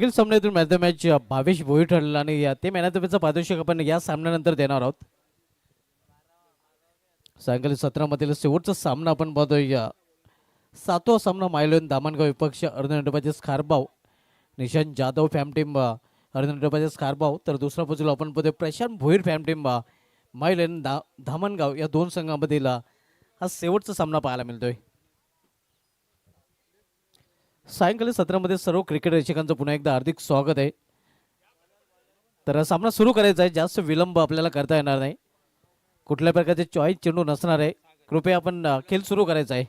मागील सामन्यातून match the match Bhavesh भोई ठरला आणि ते मॅन ऑफ द मॅचचा पारितोषिक आपण या सामन्यानंतर देणार आहोत. सायंकाळी 17 मधील शेवटचा सामना आपण पाहतोय. सातवा सामना मायलोन दामणगाव विपक्ष Ardhan enterprises Kharbav Nishant Jadhav fam team Ardhan enterprises Kharbav, तर दुसरा बाजूला आपण पाहतोय प्रशांत भोईर फॅम टीम मायलोन धामणगाव. या दोन संघामधील हा शेवटचा सामना पाहायला मिळतोय. सायंकाळी 17 मध्ये सर्व क्रिकेट रसिकांचं पुन्हा एकदा हार्दिक स्वागत आहे. तर सामना सुरू करायचा आहे, जास्त विलंब आपल्याला करता येणार नाही. कुठल्या प्रकारचे चॉईस चेंडू नसणार आहे. कृपया आपण खेळ सुरू करायचा आहे.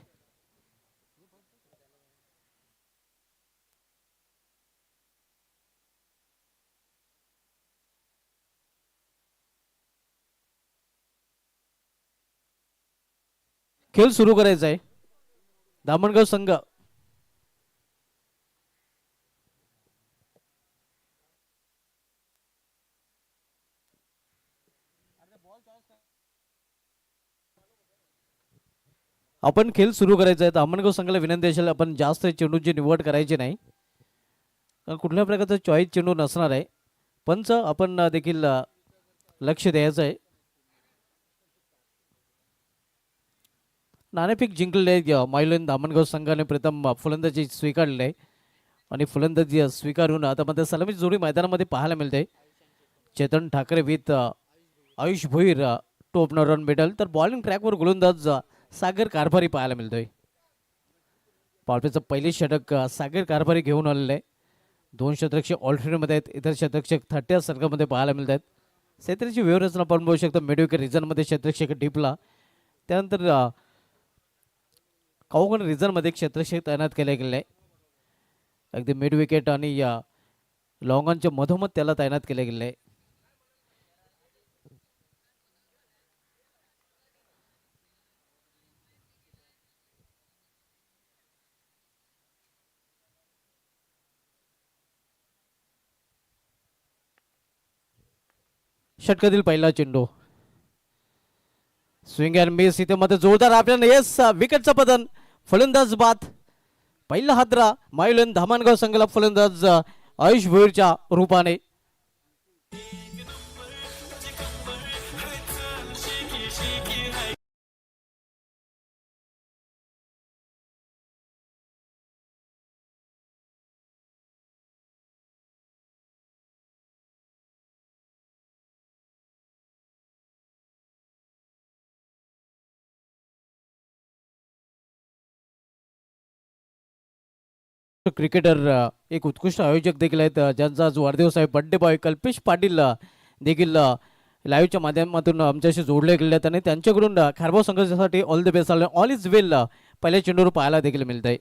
खेळ सुरू करायचा आहे. दामणगाव संघ आपण खेळ सुरू करायचा आहे. दामणगाव संघाला विनंती असेल आपण जास्त चेंडूची निवड करायची नाही, कारण कुठल्या प्रकारचा चॉईस चेंडू नसणार आहे. पंच आपण देखील लक्ष द्यायचं आहे. नाणेफेक जिंकलेले आहे मायलोन दामणगाव संघाने प्रथम फलंदाजी स्वीकारलेली आहे आणि फलंदाजी स्वीकारून आता मध्ये सलामी जोडी मैदानामध्ये पाहायला मिळते. Chetan Thackeray with Ayush Bhoir top run middle, तर बॉलिंग ट्रॅकवर गोलंदाज सागर कारभारी पाहायला मिळतोय. पावटेचं पहिले षटक सागर कारभारी घेऊन आलेलं आहे. दोन शतरक्षक ऑल्टरनेटमध्ये आहेत, इतर शतरक्षक 30 सर्कलमध्ये पाहायला मिळत आहेत. क्षेत्राची व्यवस्था आपण बघू शकतो. मिडविकेट रिझनमध्ये शतरक्षक डीपला, त्यानंतर काउगण रिझनमध्ये क्षेत्रक्षक तैनात केले गेले आहे. अगदी मिड विकेट आणि लॉंगांच्या मधोमध त्याला तैनात केले गेले आहे. षटकातील पहिला चेंडू स्विंग अँड मिस, इथे मध्ये जोरदार आपल्याला येस विकेटचं पतन. फलंदाज बाद, पहिला हादरा मायलोन धामणगाव संघाला फलंदाज आयुष भोईरच्या रूपाने. क्रिकेटर एक उत्कृष्ट आयोजक देखील आहेत, ज्यांचा आज वाढदिवस आहे. बड्डे बॉय कल्पेश पाटील देखील लाईव्हच्या माध्यमातून आमच्याशी जोडले गेले आहेत आणि त्यांच्याकडून खारबाव संघासाठी all the best, all is well पहिल्या चेंडूवर पाहायला देखील मिळत आहे.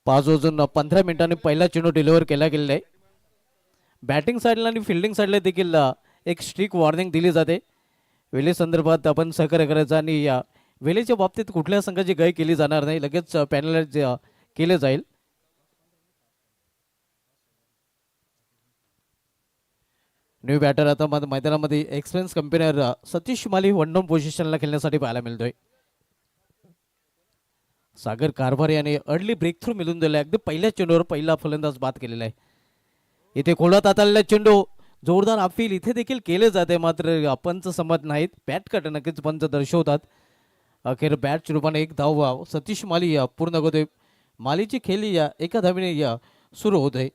5 वाजून 15 मिनिटांनी पहिला चेंडू डिलिव्हर केला गेलेला आहे. बॅटिंग साईडला आणि फिल्डिंग साईडला देखील एक स्ट्रिक वॉर्निंग दिली जाते. वेळे संदर्भात आपण सहकार्य करायचं आणि वेळेच्या बाबतीत कुठल्या संघाची गाय केली जाणार नाही, लगेच पॅनलाइज केले जाईल. न्यू बॅटर आता मैदानामध्ये एक्सपिरियन्स कंपेनर सतीश माली वन डाऊन पोझिशनला खेळण्यासाठी पाहायला मिळतोय. सागर कारभारी आणि अर्ली ब्रेक थ्रू मिळून दिला. अगदी पहिल्या चेंडूवर पहिला फलंदाज बाद केलेला आहे. इथे खोलात आलेला चेंडू जोरदार अपील इथे देखील केले जाते, मात्र पंच संमत नाहीत. बॅट कट नक्कीच पंच दर्शवतात. अखेर बॅटच्या रूपाने एक धाव सतीश माली पूर्ण करतोय. मालीची खेळी एका धावीने सुरू होते.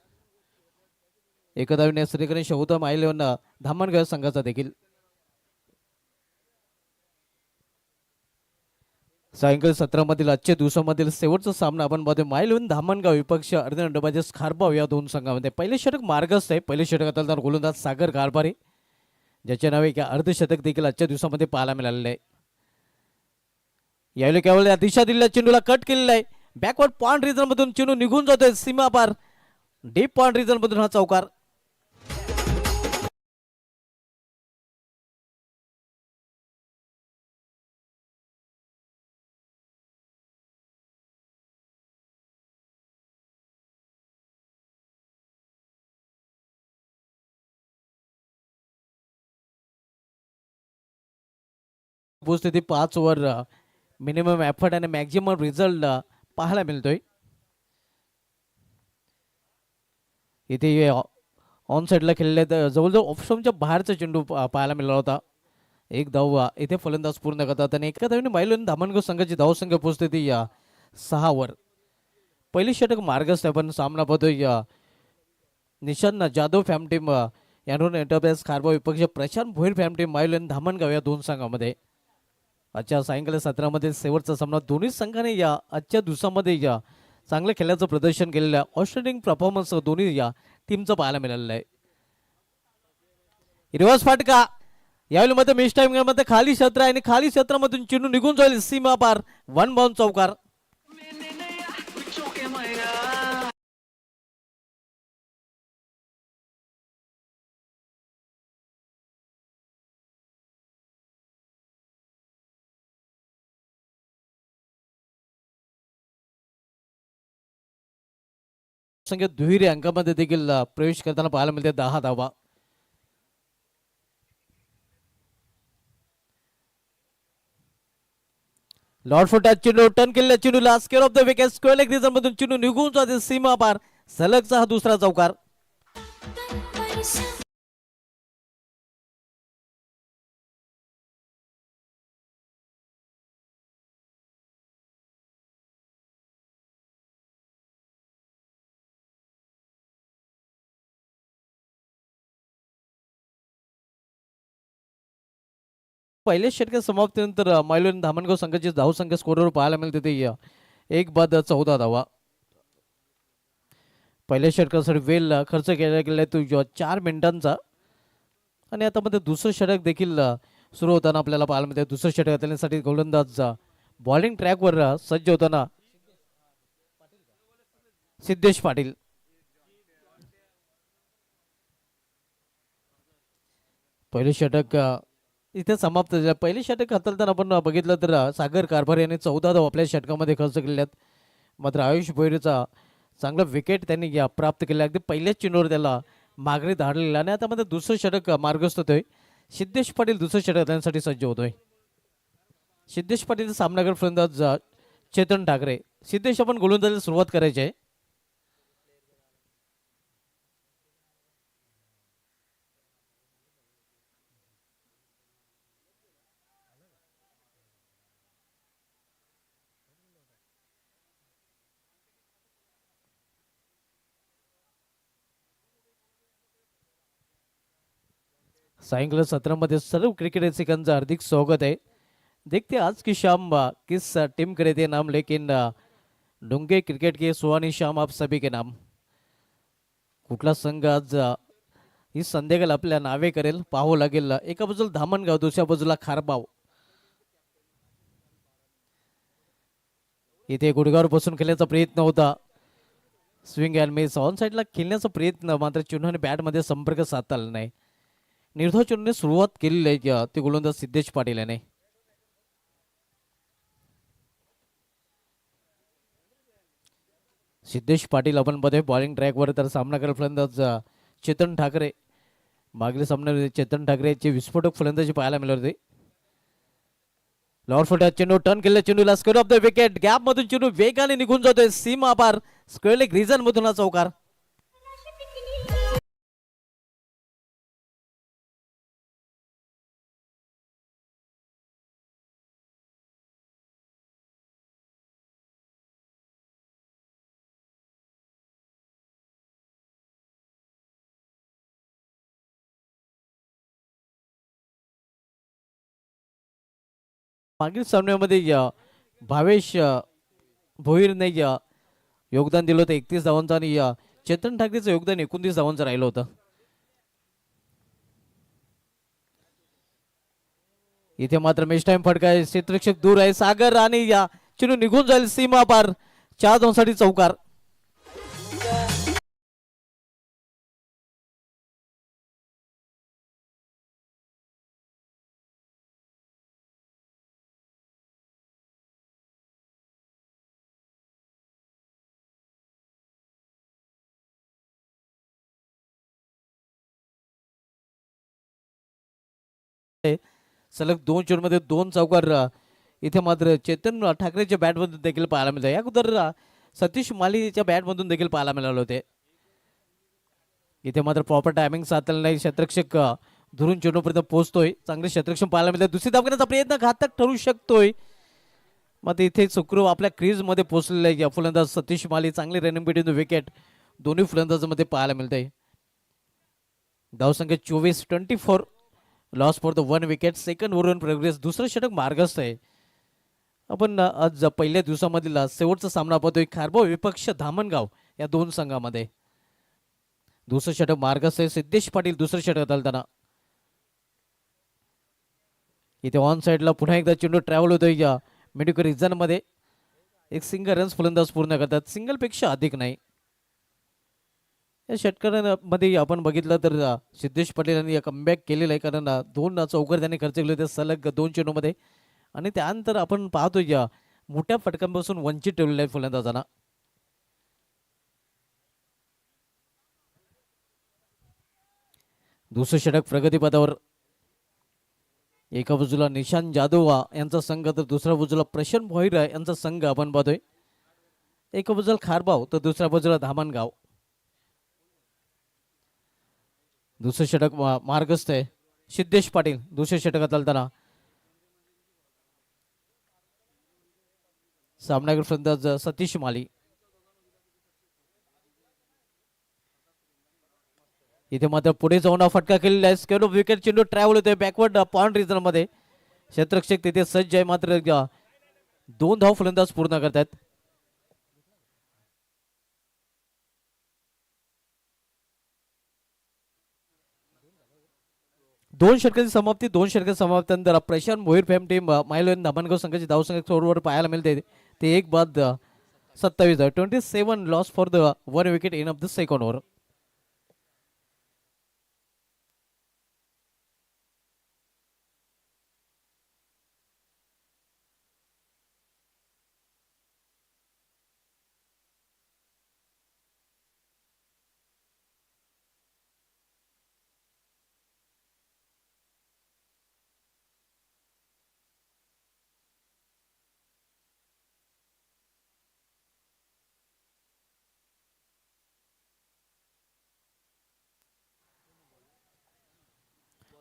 एका धावीने श्रीगणेश होता मायलेवन धामणगाव संघाचा देखील. सायंकाळी 17 मधील आजच्या दिवसामधील शेवटचा सामना आपण पाहतोय. मायलेवन धामणगाव विपक्ष अर्धन एंटरप्राइजेस खारबाव या दोन संघामध्ये. पहिले षटक मार्गस्थ आहे. पहिले षटकात गोलंदाज सागर कारभारी, ज्याच्या नावे अर्धशतक देखील आजच्या दिवसामध्ये पाहायला मिळालेले आहे. यावेळी केवळ दिशा दिलेल्या चेंडूला कट केलेला आहे. बॅकवर्ड पॉइंट रिझन मधून चेंडू निघून जातोय सीमा पार. डीप पॉइंट रिझन मधून हा चौकार. उपस्थिती 5 ओव्हर मिनिमम एफर्ट आणि मॅक्झिमम रिझल्ट पाहायला मिळतोय. इथे ऑन साईडला खेळले तर जवळजवळ ऑफस्टॉमच्या बाहेरचा चेंडू पाहायला मिळाला होता. एक धाव इथे फलंदाज पूर्ण करतात आणि एका धावेने मायलोन धामणगाव संघाची धावसंख्या पोहोचते ती 6 वर. पहिली षटक मार्गस्थ आहे पण सामना पाहतोय निशांत जाधव फॅम टीम यानून एंटरप्राइज खारबा विपक्ष प्रशांत भोईर फॅम टीम मायलोन धामणगाव या दोन संघामध्ये आजच्या सायंकाळी 17 शेवटचा सामना दोन्ही संघाने या आजच्या दिवसामध्ये चांगलं खेळाचं प्रदर्शन केलेलं आहे. आउटस्टँडिंग परफॉर्मन्स दोन्ही टीमचं पाहायला मिळालेलं आहे. रिवर्स फाटका यावेळी मध्ये मिस टाइम मध्ये खाली क्षेत्र आहे आणि खाली क्षेत्रामधून चेंडू निघून जाईल सीमा पार. 1 बाउंड चौकार. संख्या दुहेरी अंकामध्ये देखील प्रवेश करताना पाहायला मिळते 10 धावा. लॉर्ड फुटात चेंडू टर्न केलेल्या चेंडूला square off the wicket square leg region मधून चेंडू निघून जाते सीमा पार. सलगचा हा दुसरा चौकार. पहिल्या षटकात समाप्तीनंतर मायलोन धामणगाव संघाची धावसंख्या स्कोरवर पाहायला मिळते ते 1 बाद 14 धावा. पहिल्या षटकासाठी वेल खर्च केला गेला तो 4 मिनिटांचा आणि आता मध्ये दुसरं षटक देखील सुरू होताना आपल्याला पाहायला मिळते. दुसरं षटक त्यासाठी गोलंदाज बॉलिंग ट्रॅकवर सज्ज होताना सिद्धेश पाटील. पहिले षटक इथे समाप्त झालं. पहिले षटक हाताळताना आपण बघितलं तर सागर कारभार यांनी 14 धावा आपल्या षटकामध्ये खर्च केल्यात. मात्र आयुष भोईरचा चांगला विकेट त्यांनी प्राप्त केला. अगदी पहिल्याच चेंडूवर त्याला मागणी धाडलेला आणि आता मध्ये दुसरं षटक मार्गस्थ होतोय. सिद्धेश पाटील दुसरं षटक त्यांसाठी सज्ज होतोय. सिद्धेश पाटील सामनागर फलंदाज चेतन ठाकरे. सिद्धेश आपण गोलंदाजीला सुरुवात करायची आहे. सायंकाळ सत्रामध्ये सर्व क्रिकेट रसिकांचं हार्दिक स्वागत आहे. देखते आज की शाम किस टीम करे थे नाम लेकिन डोंगे क्रिकेट के सुहानी शाम आप सभी के नाम. कुठला संघ आज ही संध्याकाळ आपल्या नावे करेल पाहावं लागेल. एका बाजूला धामणगाव दुसऱ्या बाजूला खारबाव. इथे गुडगावर बसून खेळण्याचा प्रयत्न होता. स्विंग अँड मिस ऑन साईडला खेळण्याचा प्रयत्न मात्र चेंडूने बॅटमध्ये संपर्क साधता आला नाही. निर्धाव चेंडूने सुरुवात केलेली आहे ते गोलंदाज सिद्धेश पाटील याने. सिद्धेश पाटील आपण मध्ये बॉलिंग ट्रॅकवर तर सामना करत फलंदाज चेतन ठाकरे. मागील सामन्यामध्ये चेतन ठाकरेचे विस्फोटक फलंदाजी पाहायला मिळाले होते. लॉर्ड फुटात चेंडू टर्न केलेल्या चेंडूला square off the wicket gap मधून चेंडू वेगाने निघून जातोय सीमा पार. स्क्वेअर लेग रिझन मधून हा चौकार. मागील सामन्यामध्ये भावेश भोईरने योगदान दिलं होतं 31 धावांचं आणि चेतन ठाकरेचं योगदान 29 धावांचं राहिलं होतं. इथे मात्र मेच टाइम फटका आहे. क्षेत्ररक्षक दूर आहे. सागर आणि चेंडू निघून जाईल सीमा पार. 4 धावांसाठी चौकार. सलग 2 चेंडूमध्ये 2 चौकार इथे मात्र चेतन ठाकरेच्या बॅटमधून देखील पाहायला मिळतं. या अगोदर सतीश मालीच्या बॅटमधून देखील पाहायला मिळाले होते. इथे मात्र प्रॉपर टायमिंग साधलेलं नाही. क्षेत्ररक्षक धरून चेंडूपर्यंत पोहोचतोय. चांगले क्षेत्ररक्षण पाहायला मिळतं. दुसरी धाव घेण्याचा प्रयत्न घातक ठरू शकतोय. मग इथे सुखरूप आपल्या क्रीजमध्ये पोहोचलेले आहे फलंदाज सतीश माली. चांगली रनिंग बिटवीन द विकेट दोन्ही फलंदाजांमध्ये पाहायला मिळते. धावसंख्या 24-24. Loss for the 1 wicket. Second over progress. दुसरं षटक मार्गस्थ आहे. आपण आज पहिल्या दिवसामधील शेवटचा सामना पाहतोय खारबाव विपक्ष धामणगाव या दोन संघामध्ये. दुसरं षटक मार्गस्थ आहे. सिद्धेश पाटील दुसरं षटक घालताना. इथे ऑन साइडला पुन्हा एकदा चेंडू ट्रॅव्हल होतोय या मेडिकल रिझन मध्ये. एक सिंगल रन्स फलंदाज पूर्ण करतात. सिंगल पेक्षा अधिक नाही. या षटकांमध्ये आपण बघितलं तर सिद्धेश पाटील यांनी कमबॅक केलेलं आहे. कारण 2 चौकार त्यांनी खर्च केले होते सलग 2 चेंडूमध्ये. आणि त्यानंतर आपण पाहतो या मोठ्या फटकांपासून वंचित ठेवलेल्या आहे फलंदाजांना. दुसरं षटक प्रगतीपथावर. एका बाजूला निशांत जाधव यांचा संघ तर दुसऱ्या बाजूला प्रशांत भोईरा यांचा संघ आपण पाहतोय. एका बाजूला खारबाव तर दुसऱ्या बाजूला धामणगाव. दुसरं षटक मार्गस्थ आहे. सिद्धेश पाटील दुसऱ्या षटकात चालताना. सामनावीर फलंदाज सतीश माली. इथे मात्र पुढे जाऊन फटका केलेला आहे. स्केल विकेट चेंडू ट्रॅव्हल होतोय बॅकवर्ड पॉइंट रिजन मध्ये. क्षेत्ररक्षक तिथे सज्ज आहे. मात्र 2 धाव फलंदाज पूर्ण करतात. दोन षटकांची समाप्ती. 2 षटकांची समाप्तीनंतर प्रशांत भोईर फॅम टीम मायलोन धामणगाव संघाची धावसंख्या ओव्हरवर पाहायला मिळते. ते 1 बाद 27 27 loss for the 1 wicket in of the second over.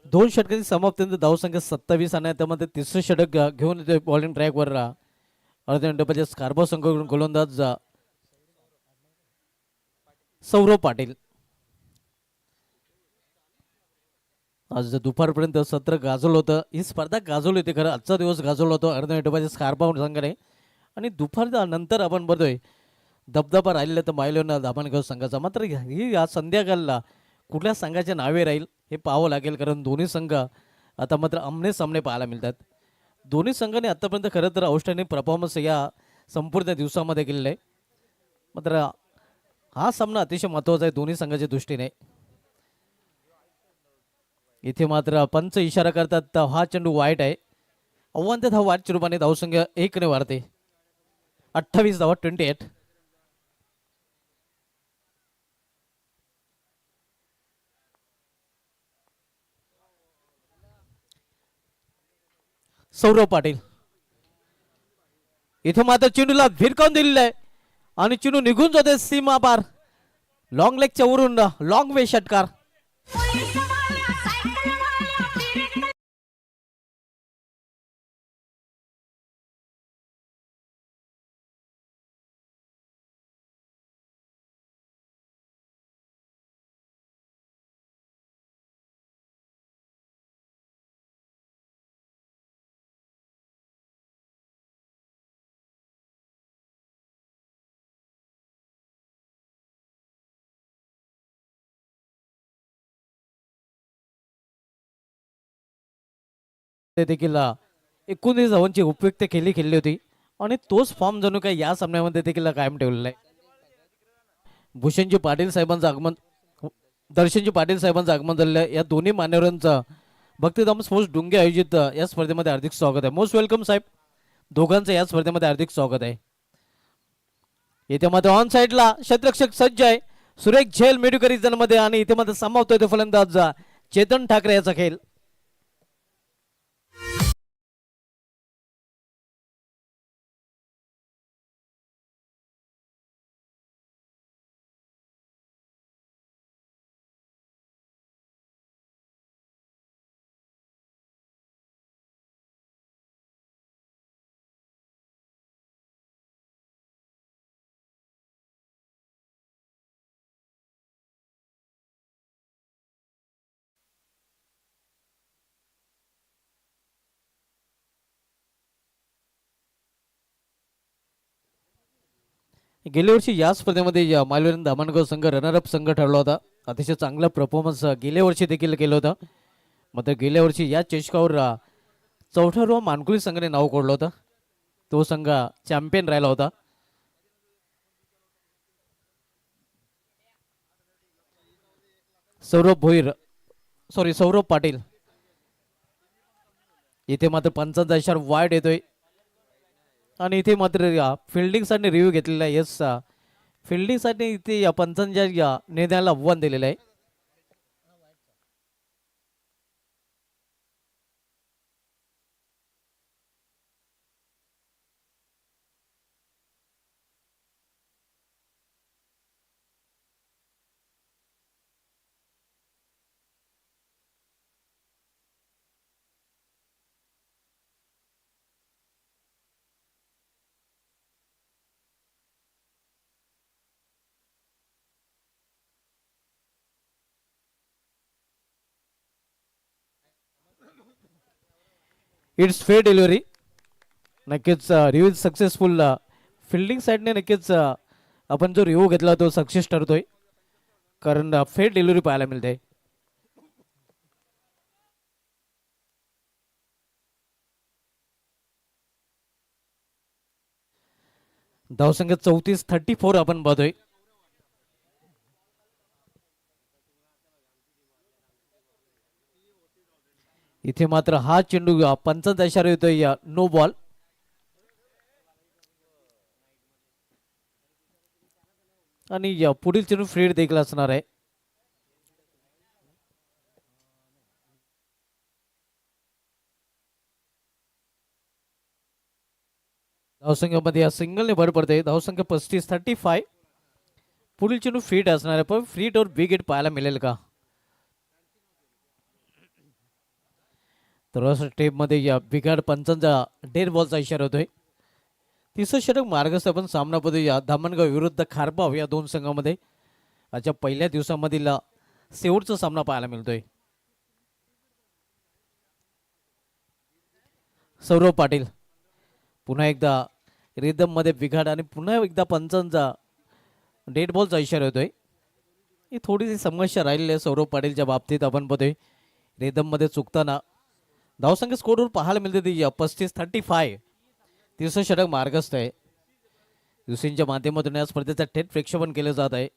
दोन षटकांची समाप्तीनंतर धावसंख्या 27 आणि त्यामध्ये तिसरं षटक घेऊन येतोय बॉलिंग ट्रॅकवर अर्ध्या मिनिटाच्या स्कार्बो संघाकडून गोलंदाज सौरभ पाटील. आज दुपारपर्यंत सत्र गाजवलं होतं. ही स्पर्धा गाजवली होती खरं. आजचा दिवस गाजवला होता अर्ध्या मिनिटाच्या स्कार्बो संघाने. आणि दुपारच्या नंतर आपण बघतोय दबदबा राहिलेला तर मायलोन धामणगाव संघाचा. मात्र ही या संध्याकाळला कुठल्या संघाच्या नावे राहील हे पाहावं लागेल. कारण दोन्ही संघ आता मात्र आमने सामने पाहायला मिळतात. दोन्ही संघाने आतापर्यंत खरं तर आउटस्टँडिंग परफॉर्मन्स या संपूर्ण दिवसामध्ये केलेला आहे. मात्र हा सामना अतिशय महत्त्वाचा आहे दोन्ही संघाच्या दृष्टीने. इथे मात्र पंच इशारा करतात हा चेंडू वाईट आहे. आव्हानात हा वाईट रूपाने धावसंख्या 1 ने वाढते. 28 धावा 28. सौरभ पाटील इथे मात्र चेंडूला भिरकावून दिलेलं आहे आणि चेंडू निघून जाते सीमा पार. लॉंग लेगच्या वरून लॉंग वे षटकार. ते देखील 19 धावांची उपयुक्त खेळली होती आणि तोच फॉर्म जणू काय या सामन्यामध्ये देखील कायम ठेवलेला आहे. भूषणजी पाटील साहेबांचं आगमन, दर्शनजी पाटील साहेबांचं आगमन झालेलं या दोन्ही मान्यवरांचं भक्तिधाम स्पोर्ट्स डुंगे आयोजित या स्पर्धेमध्ये हार्दिक स्वागत आहे. मोस्ट वेलकम साहेब. दोघांचं या स्पर्धेमध्ये हार्दिक स्वागत आहे. इथे मात्र ऑन साइडला क्षेत्ररक्षक सज्ज आहे सुरेख झेल मेडुकरी मध्ये आणि इथे मात्र समाप्त होतो फलंदाज चेतन ठाकरे याचा खेळ. गेल्या वर्षी या स्पर्धेमध्ये मालवणी धामणगाव संघ रनरअप संघ ठरला होता. अतिशय चांगला परफॉर्मन्स गेल्या वर्षी देखील केलं होतं. मात्र गेल्या वर्षी या चषकावर चौथा मानकुली संघाने नाव कोरलं होतं. तो संघ चॅम्पियन राहिला होता. सौरभ पाटील इथे मात्र पंचांचा इशारा वाईट येतोय आणि इथे मात्र फिल्डिंगसाठी रिव्ह्यू घेतलेला आहे. यस, फिल्डिंगसाठी इथे या पंचांच्या निर्णयाला आव्हान दिलेलं आहे. It's fair delivery. नक्कीच रिव्ह्यू सक्सेसफुल. फिल्डिंग साईडने नक्कीच आपण जो रिव्ह्यू घेतला तो सक्सेस ठरतोय, कारण फेअर डिलिव्हरी पाहायला मिळते. धावसंख्या 34 आपण पाहतोय. इथे मात्र हा चेंडू पंचांचा इशारा येतोय नो बॉल. आणि पुढील चेंडू फ्रीड देखील असणार आहे. धावसंख्येमध्ये या सिंगलने भर पडते. धावसंख्या 35. पुढील चेंडू फ्रीट असणार आहे, पण फ्रीट और बिग हिट पाहायला मिळेल का? तर टेपमध्ये या बिघाड पंचांचा डेड बॉलचा इशारा होतोय. तिसरं षटक मार्गस्थ आपण सामना या धामणगाव विरुद्ध खारबाव या दोन संघामध्ये आजच्या पहिल्या दिवसामधील शेवटचा सामना पाहायला मिळतोय. सौरभ पाटील पुन्हा एकदा रिदम मध्ये बिघाड आणि पुन्हा एकदा पंचांचा डेड बॉलचा इशारा होतोय. ही थोडीशी समस्या राहिलेली आहे सौरभ पाटीलच्या बाबतीत. आपण बघतोय रिदम मध्ये चुकताना धावसंख्या स्कोरवर पाहायला मिळते ती 35. तिसरं षटक मार्गस्थ आहे. युसींच्या माध्यमातून या स्पर्धेचा थेट प्रेक्षेपण केलं जात आहे.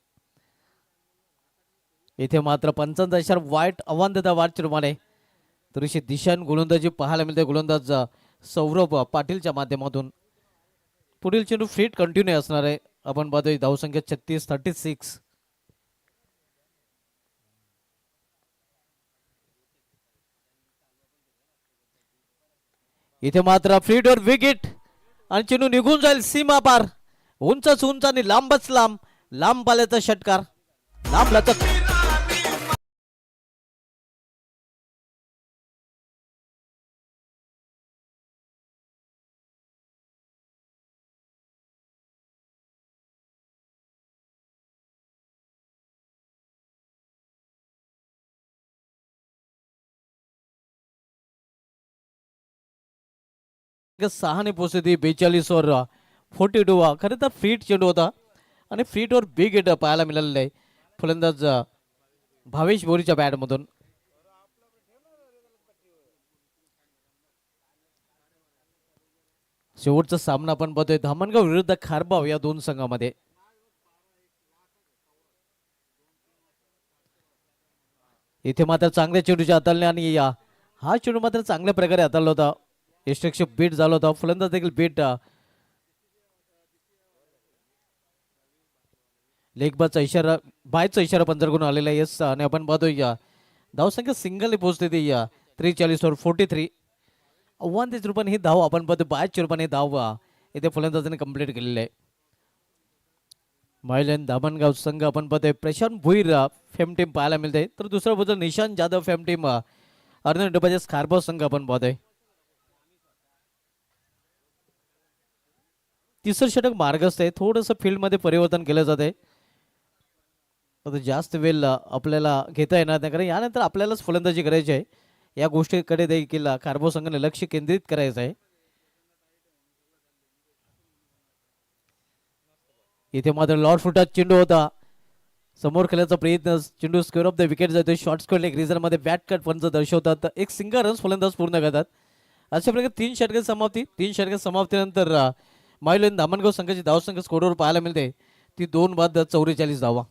इथे मात्र पंचांचा इशारा वाईट आव्हान देता वाट चिरमाने तरीशी दिशान गोलंदाजी पाहायला मिळते गोलंदाज सौरभ पाटीलच्या माध्यमातून. पुढील चेंडू फ्रीट कंटिन्यू असणार आहे. आपण पाहतोय धावसंख्या 36. इथे मात्र फ्रीडवर विकेट आणि चेंडू निघून जाईल सीमा पार. उंचच उंच आणि लांबच लांब. लांब पाल्याचा षटकार, लांब लचक. सहाने पोहोचते 42 वर 42. खरे तर फ्रीट चेंडू होता आणि फ्रीटवर बिग हिट पाहायला मिळालेलं आहे फलंदाज भावेश बोरीच्या बॅटमधून. शेवटचा सामना आपण बघतोय धामणगाव विरुद्ध खारबाव या दोन संघामध्ये. इथे मात्र चांगल्या चेंडूच्या हाताळणे आणि हा चेंडू मात्र चांगल्या प्रकारे हाताळला होता. यष्टक्षेप बीट झाला होता. फलंदाज देखील बीट लेगबाचा इशारा बायचा इशारा पंजरकडून आलेला आहे. यस, आणि आपण पाहतोय धावसंख्या सिंगलने पोहोचते ती 43 वर 43. आव्हान त्याच रूपाने ही धाव आपण पाहतो 22 रूपाने धाव इथे फलंदाजाने कंप्लीट केलेली आहे. महिलांनी धामणगाव संघ आपण पाहतोय प्रशांत भुईर फेम टीम पाहायला मिळते. तर दुसऱ्या बाजूला निशांत जाधव फेम टीम अर्जुन डबाचे खारबाव संघ आपण पाहतोय. तिसरं षटक मार्गस्थ आहे. थोडंसं फील्डमध्ये परिवर्तन केलं जात आहे. जास्त वेळ आपल्याला घेता येणार नाही, कारण यानंतर आपल्यालाच फलंदाजी करायची आहे. या गोष्टीकडे देखील खारबाव संघाने लक्ष केंद्रित करायचं आहे. इथे मात्र लॉर्ड फुटात चेंडू होता, समोर खेळण्याचा प्रयत्न, चेंडू स्क्वेअर ऑफ द विकेट जातोय. शॉर्ट स्क्वेअर लेग रिझन मध्ये बॅट कट पंच दर्शवतात. एक सिंगल रन्स फलंदाज पूर्ण करतात. अशा प्रकारे 3 षटके समाप्ती. 3 षटके समाप्तीनंतर मायलन धामणगाव संघाची धावसंख्या स्कोरवर पाहायला मिळते ती 2 बाद 44 धावा.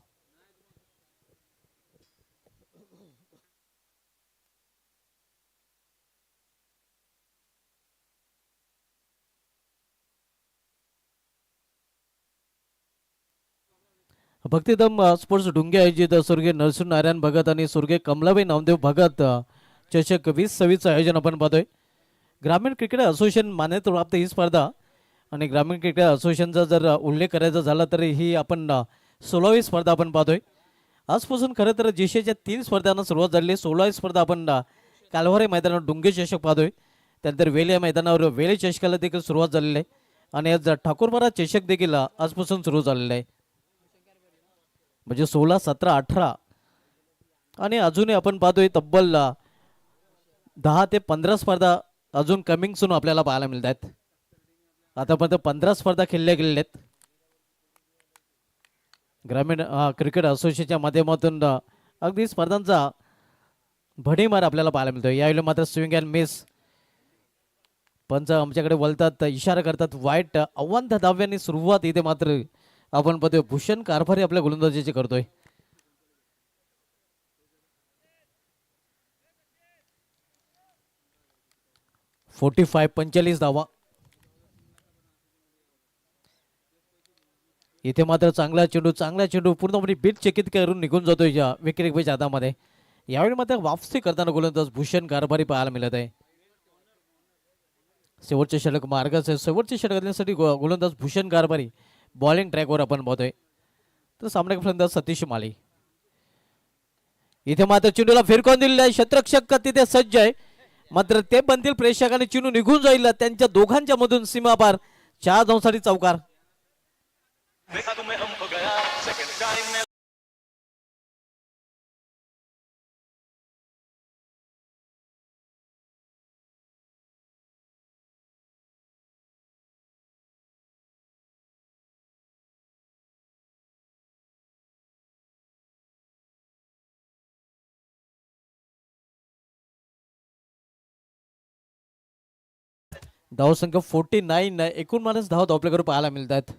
भक्तिदम स्पोर्ट्स डुंगे आयोजित स्वर्गीय नरसिंह नारायण भगत आणि स्वर्गीय कमलाबाई नामदेव भगत चषक 2026 आयोजन आपण पाहतोय. ग्रामीण क्रिकेट असोसिएशन मान्यता प्राप्त ही स्पर्धा आणि ग्रामीण क्रिकेट असोसिएशनचा जर उल्लेख करायचा झाला तर ही आपण 16वी स्पर्धा आपण पाहतोय. आजपासून खरं तर जेशेच्या 3 स्पर्धांना सुरुवात झाली. 16वी स्पर्धा आपण कालवारे मैदानावर डुंगे चषक पाहतोय. त्यानंतर वेल या मैदानावर वेले चषकाला देखील सुरुवात झालेली आहे आणि आज ठाकूरपारा चषक देखील आजपासून सुरू झालेला आहे. म्हणजे 16, 17, 18 आणि अजूनही आपण पाहतोय तब्बल 10 ते 15 स्पर्धा अजून कमिंग सून आपल्याला पाहायला मिळत आहेत. आतापर्यंत 15 स्पर्धा खेळल्या गेलेल्या आहेत. ग्रामीण क्रिकेट असोसिएशनच्या माध्यमातून अगदी स्पर्धांचा भडीमार आपल्याला पाहायला मिळतो. यावेळी मात्र स्विंग अँड मिस पंच आमच्याकडे वळतात, इशारा करतात. वाईट अव्वल धाव्यांनी सुरुवात इथे मात्र आपण पाहतोय भूषण कारभारी आपल्या गोलंदाजीची करतोय. फोर्टी 45 धावा. इथे मात्र चांगला चेंडू पूर्णपणे बीट चकित करून निघून जातोय या विकेटच्या हातामध्ये. यावेळी मात्र वापसी करताना गोलंदाज भूषण कारभारी पाहायला मिळत आहे. शेवटचे षटक मार्गाचे शेवटचे षटक करण्यासाठी गोलंदाज भूषण कारभारी बॉलिंग ट्रॅकवर आपण पाहतोय. तर सामना फलंदाज सतीश माली. इथे मात्र चेंडूला फिरकून दिलेला आहे. क्षेत्ररक्षक तिथे सज्ज आहे, मात्र ते बनतील प्रेक्षकांनी चेंडू निघून जाईल त्यांच्या दोघांच्या मधून सीमापार. 4 धावांसाठी चौकार. धावसंख्या 49. एकूण माणूस धाव आपल्याकडे पाहायला मिळतात.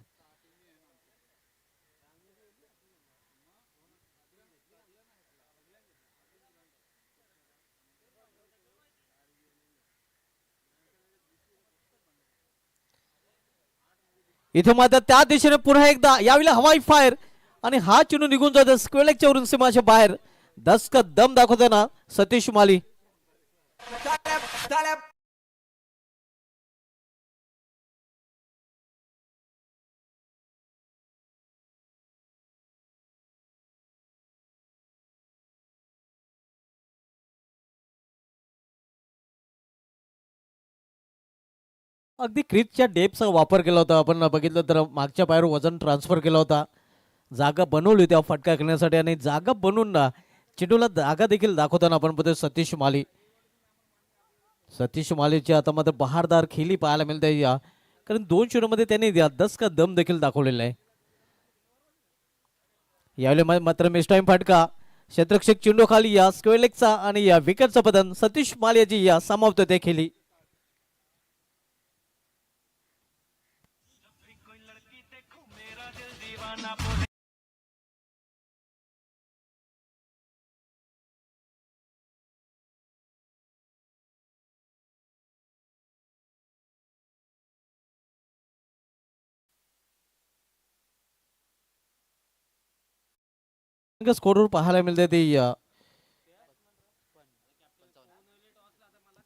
इथे मात्र त्या दिशेने पुन्हा एकदा यावेळी हवाई फायर आणि हा चेंडू निघून जातो स्क्वेअरच्या वरून सीमाच्या बाहेर. दसका दम दाखवताना सतीश माली. अगदी क्रीजच्या डेपचा वापर केला होता. आपण बघितलं तर मागच्या पायावर वजन ट्रान्सफर केला होता, जागा बनवली होती फटका करण्यासाठी आणि जागा बनवून चेंडूला जागा देखील दाखवताना आपण बघतोय सतीश माली. सतीश मालीची आता मात्र बहारदार खेळी पाहायला मिळते या, कारण 2 चेंडूमध्ये त्यांनी 10 का दम देखील दाखवलेला आहे. यावेळी मात्र मिस टाइम फटका, क्षेत्ररक्षक चेंडू खाली या स्क्वेअर लेगचा आणि या विकेटचं पतन सतीश माली याची या समाप्त ते खेळी. स्कोरवर पाहायला मिळते ते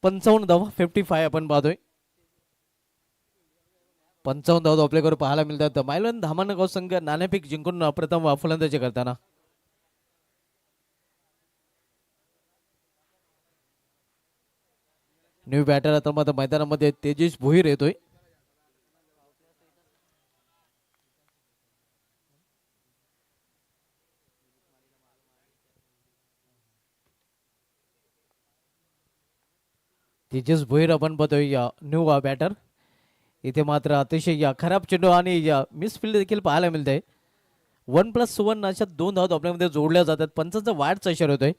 55 धावा 55 आपण पाहतोय. 55 धावा आपल्याकडे पाहायला मिळतात. मायलन धामणगाव संघ नाणेफेक जिंकून प्रथम फलंदाजी करताना. न्यू बॅटर आता मात्र मैदानामध्ये तेजस भोईर येतोय. तेजस भोईर आपण बघतोय न्यू बॅटर. इथे मात्र अतिशय खराब चेंडू आणि मिसफिल्ड देखील पाहायला मिळते. 1+1 अशा 2 धावा आपल्यामध्ये जोडल्या जातात. पंचांचा वाढचा इशारा होतोय.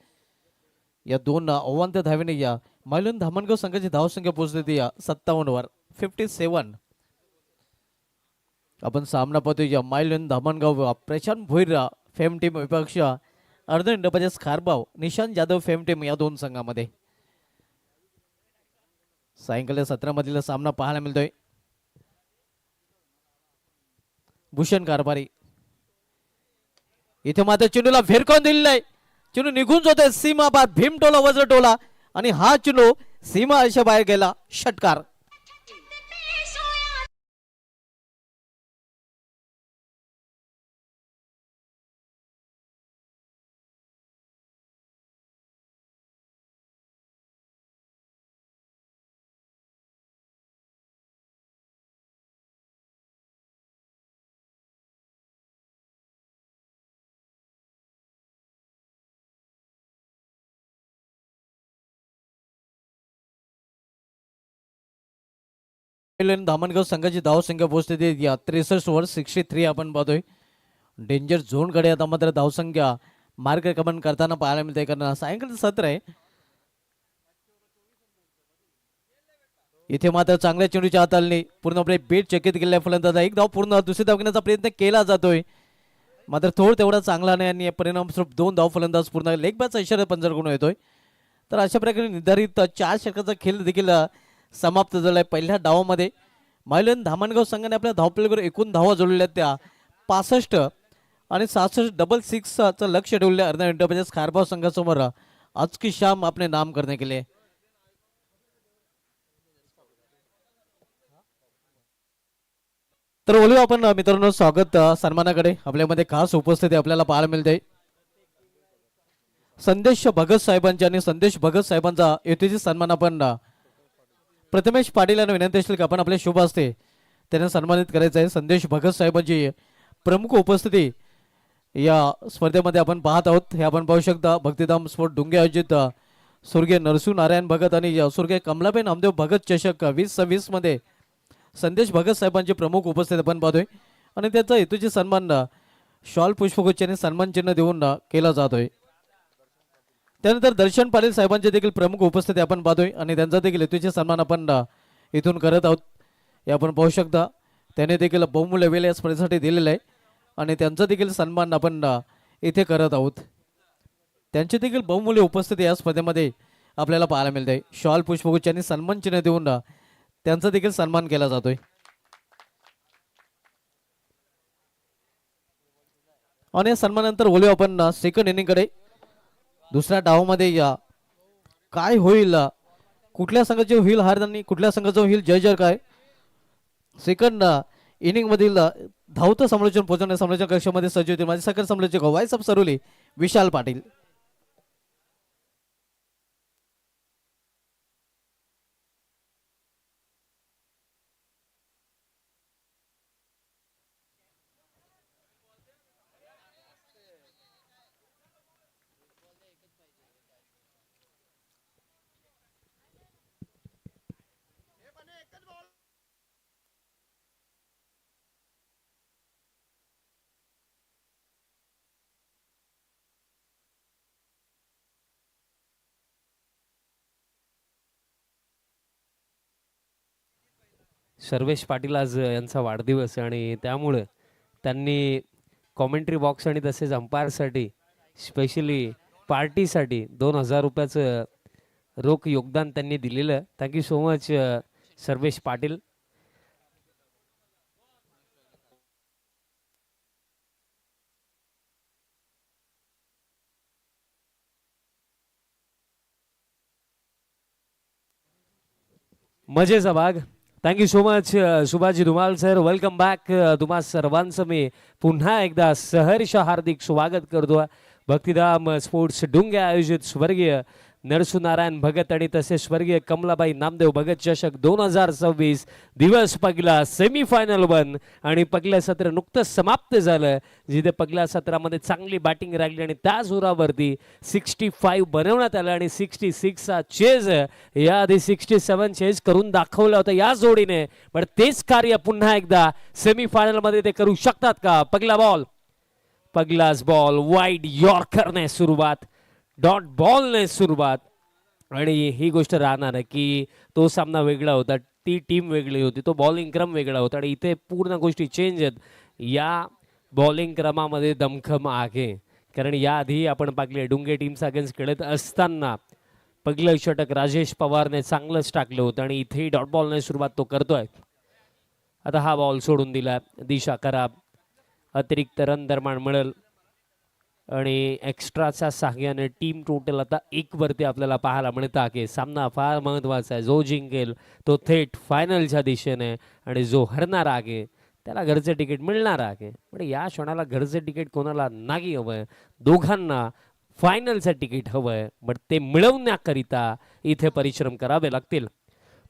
या 2 अवांत धावेने मायलन धामणगाव संघाची धावसंख्या पोहोचली ती 57 वर 57. आपण सामना पाहतोय मायलन धामणगाव प्रशांत भोईर फेम टीम विपक्ष अर्जुन इंडोपाजेस खारबाव निशांत जाधव फेम टीम या 2 संघामध्ये सायंकाळी 17 मधील सामना पाहायला मिळतोय. भूषण कारभारी इथे मात्र चेंडूला फेरकावून दिलेला आहे. चेंडू निघून जातोय सीमा बाद भीमटोला वज्रटोला आणि हा चेंडू सीमा अशा बाहेर गेला. षटकार. धामणगाव संघाची धावसंख्या पोहोचते 63 वर 63 आपण पाहतोय. डेंजर झोन कडे आता मात्र धावसंख्या मार्गक्रमण करताना पाहायला मिळते. कारण सायंकाळचं सत्र आहे. इथे मात्र चांगल्या चेंडूच्या हाताळणी पूर्णपणे बेट चकित केलेल्या फलंदाजा एक धाव पूर्ण दुसरी धाव घेण्याचा प्रयत्न केला जातोय. मात्र थोड तेवढा चांगला नाही आणि परिणामस्वरूप 2 धाव फलंदाज पूर्ण लेग बॅटचा इशारा पंजरकडून येतोय. तर अशा प्रकारे निर्धारित 4 षटकाचा खेळ देखील समाप्त झालाय. पहिल्या डावामध्ये मायलन धामणगाव संघाने आपल्या धावपलीवर एकूण धावा जोडलेल्या त्या 65 आणि 66 डबल 6चं लक्ष ठेवले. अर्धा इंटरप्राइजेस खारबाव संघासमोर आज की शाम आपले नाम करने के लिए. तर बोलूया आपण मित्रांनो स्वागत सन्मानाकडे. आपल्यामध्ये खास उपस्थिती आपल्याला पाहायला मिळते संदेश भगत साहेबांची आणि संदेश भगत साहेबांचा युतीची सन्मान आपण प्रथमेश पाटील यांना विनंती असेल की आपण आपल्या शुभ असते त्यांना सन्मानित करायचं आहे. संदेश भगत साहेबांची प्रमुख उपस्थिती या स्पर्धेमध्ये आपण पाहत आहोत. हे आपण पाहू शकता. भक्तिधाम स्पोर्ट डुंगे आयोजित स्वर्गीय नरसू नारायण भगत आणि स्वर्गीय कमलाबाई नामदेव भगत चषक 2026 मध्ये संदेश भगत साहेबांची प्रमुख उपस्थिती आपण पाहतोय आणि त्याचा हेतूची सन्मान शॉल पुष्पगुच्छाने सन्मान चिन्ह देऊन केला जातोय. त्यानंतर दर्शन पाटील साहेबांची देखील प्रमुख उपस्थिती आपण पाहतोय आणि त्यांचा देखील हेतूचे सन्मान आपण इथून करत आहोत. हे आपण पाहू शकता. त्याने देखील बहुमूल्य वेळ या स्पर्धेसाठी दिलेला आहे आणि त्यांचा देखील सन्मान आपण इथे करत आहोत. त्यांची देखील बहुमूल्य उपस्थिती या स्पर्धेमध्ये आपल्याला पाहायला मिळते. शॉल पुष्पगुच्छाने सन्मान चिन्ह देऊन त्यांचा देखील सन्मान केला जातोय. आणि या सन्मानानंतर बोलूया आपण सेकंड इनिंगकडे. दुसऱ्या डावामध्ये काय होईल, कुठल्या संघाचे होईल हार आणि कुठल्या संघाचं होईल जय जय काय. सेकंड इनिंग मधील धावतं समालोचन पोहोचवण्या समालोचन कक्षामध्ये सज्ज होते माझे सकल समालोचक वाईस ऑफ सरोली विशाल पाटील. सर्वेश पाटील आज यांचा वाढदिवस आहे आणि त्यामुळे त्यांनी कॉमेंट्री बॉक्स आणि तसेच अंपायरसाठी स्पेशली पार्टीसाठी 2000 रुपयाचं रोख योगदान त्यांनी दिलेलं. Thank you so much Sarvesh Patil. मजेचा भाग. Thank you so much Subhaji Dhumal sir. Welcome back. तुम्हा सर्वांचं मी पुन्हा एकदा सहर्ष हार्दिक स्वागत करतो. भक्तिधाम स्पोर्ट्स डुंगे आयोजित स्वर्गीय नरसुनारायण भगत आणि तसेच स्वर्गीय कमलाबाई नामदेव भगत चषक 2026 दिवस पहिला सेमीफायनल 1 आणि पहिलं सत्र नुकतंच समाप्त झालं, जिथे पहिल्या सत्रामध्ये चांगली बॅटिंग राहिली आणि त्या जोरावरती 65 बनवण्यात आलं आणि 66चा चेज याआधी 67 चेज करून दाखवलं होतं या जोडीने. पण तेच कार्य पुन्हा एकदा सेमीफायनल मध्ये ते करू शकतात का? पहिला बॉल, पहिलाच बॉल वाईड यॉर्करने सुरुवात, डॉट बॉलने सुरुवात. आणि ही गोष्ट राहणार आहे की तो सामना वेगळा होता, ती टीम वेगळी होती, तो बॉलिंग क्रम वेगळा होता आणि इथे पूर्ण गोष्टी चेंज आहेत. या बॉलिंग क्रमामध्ये दमखम आहे, कारण याआधी आपण पाहिले डुंगे टीमचा अगेन्स्ट खेळत असताना पहिलं षटक राजेश पवारने चांगलंच टाकलं होतं आणि इथेही डॉट बॉलने सुरुवात तो करतोय. आता हा बॉल सोडून दिला, दिशा खराब, अतिरिक्त रन दरम्यान मिळेल आणि एक्स्ट्राच्या सहाय्याने टीम टोटल आता 1 वरती आपल्याला पाहायला मिळतं आहे. सामना फार महत्त्वाचा आहे, जो जिंकेल तो थेट फायनलच्या दिशेने आणि जो हरणार आहे त्याला घरचे तिकीट मिळणार आहे. पण या क्षणाला घरचे तिकीट कोणाला नाही हवंय, दोघांना फायनलचं तिकीट हवंय, बट ते मिळवण्याकरिता इथे परिश्रम करावे लागतील.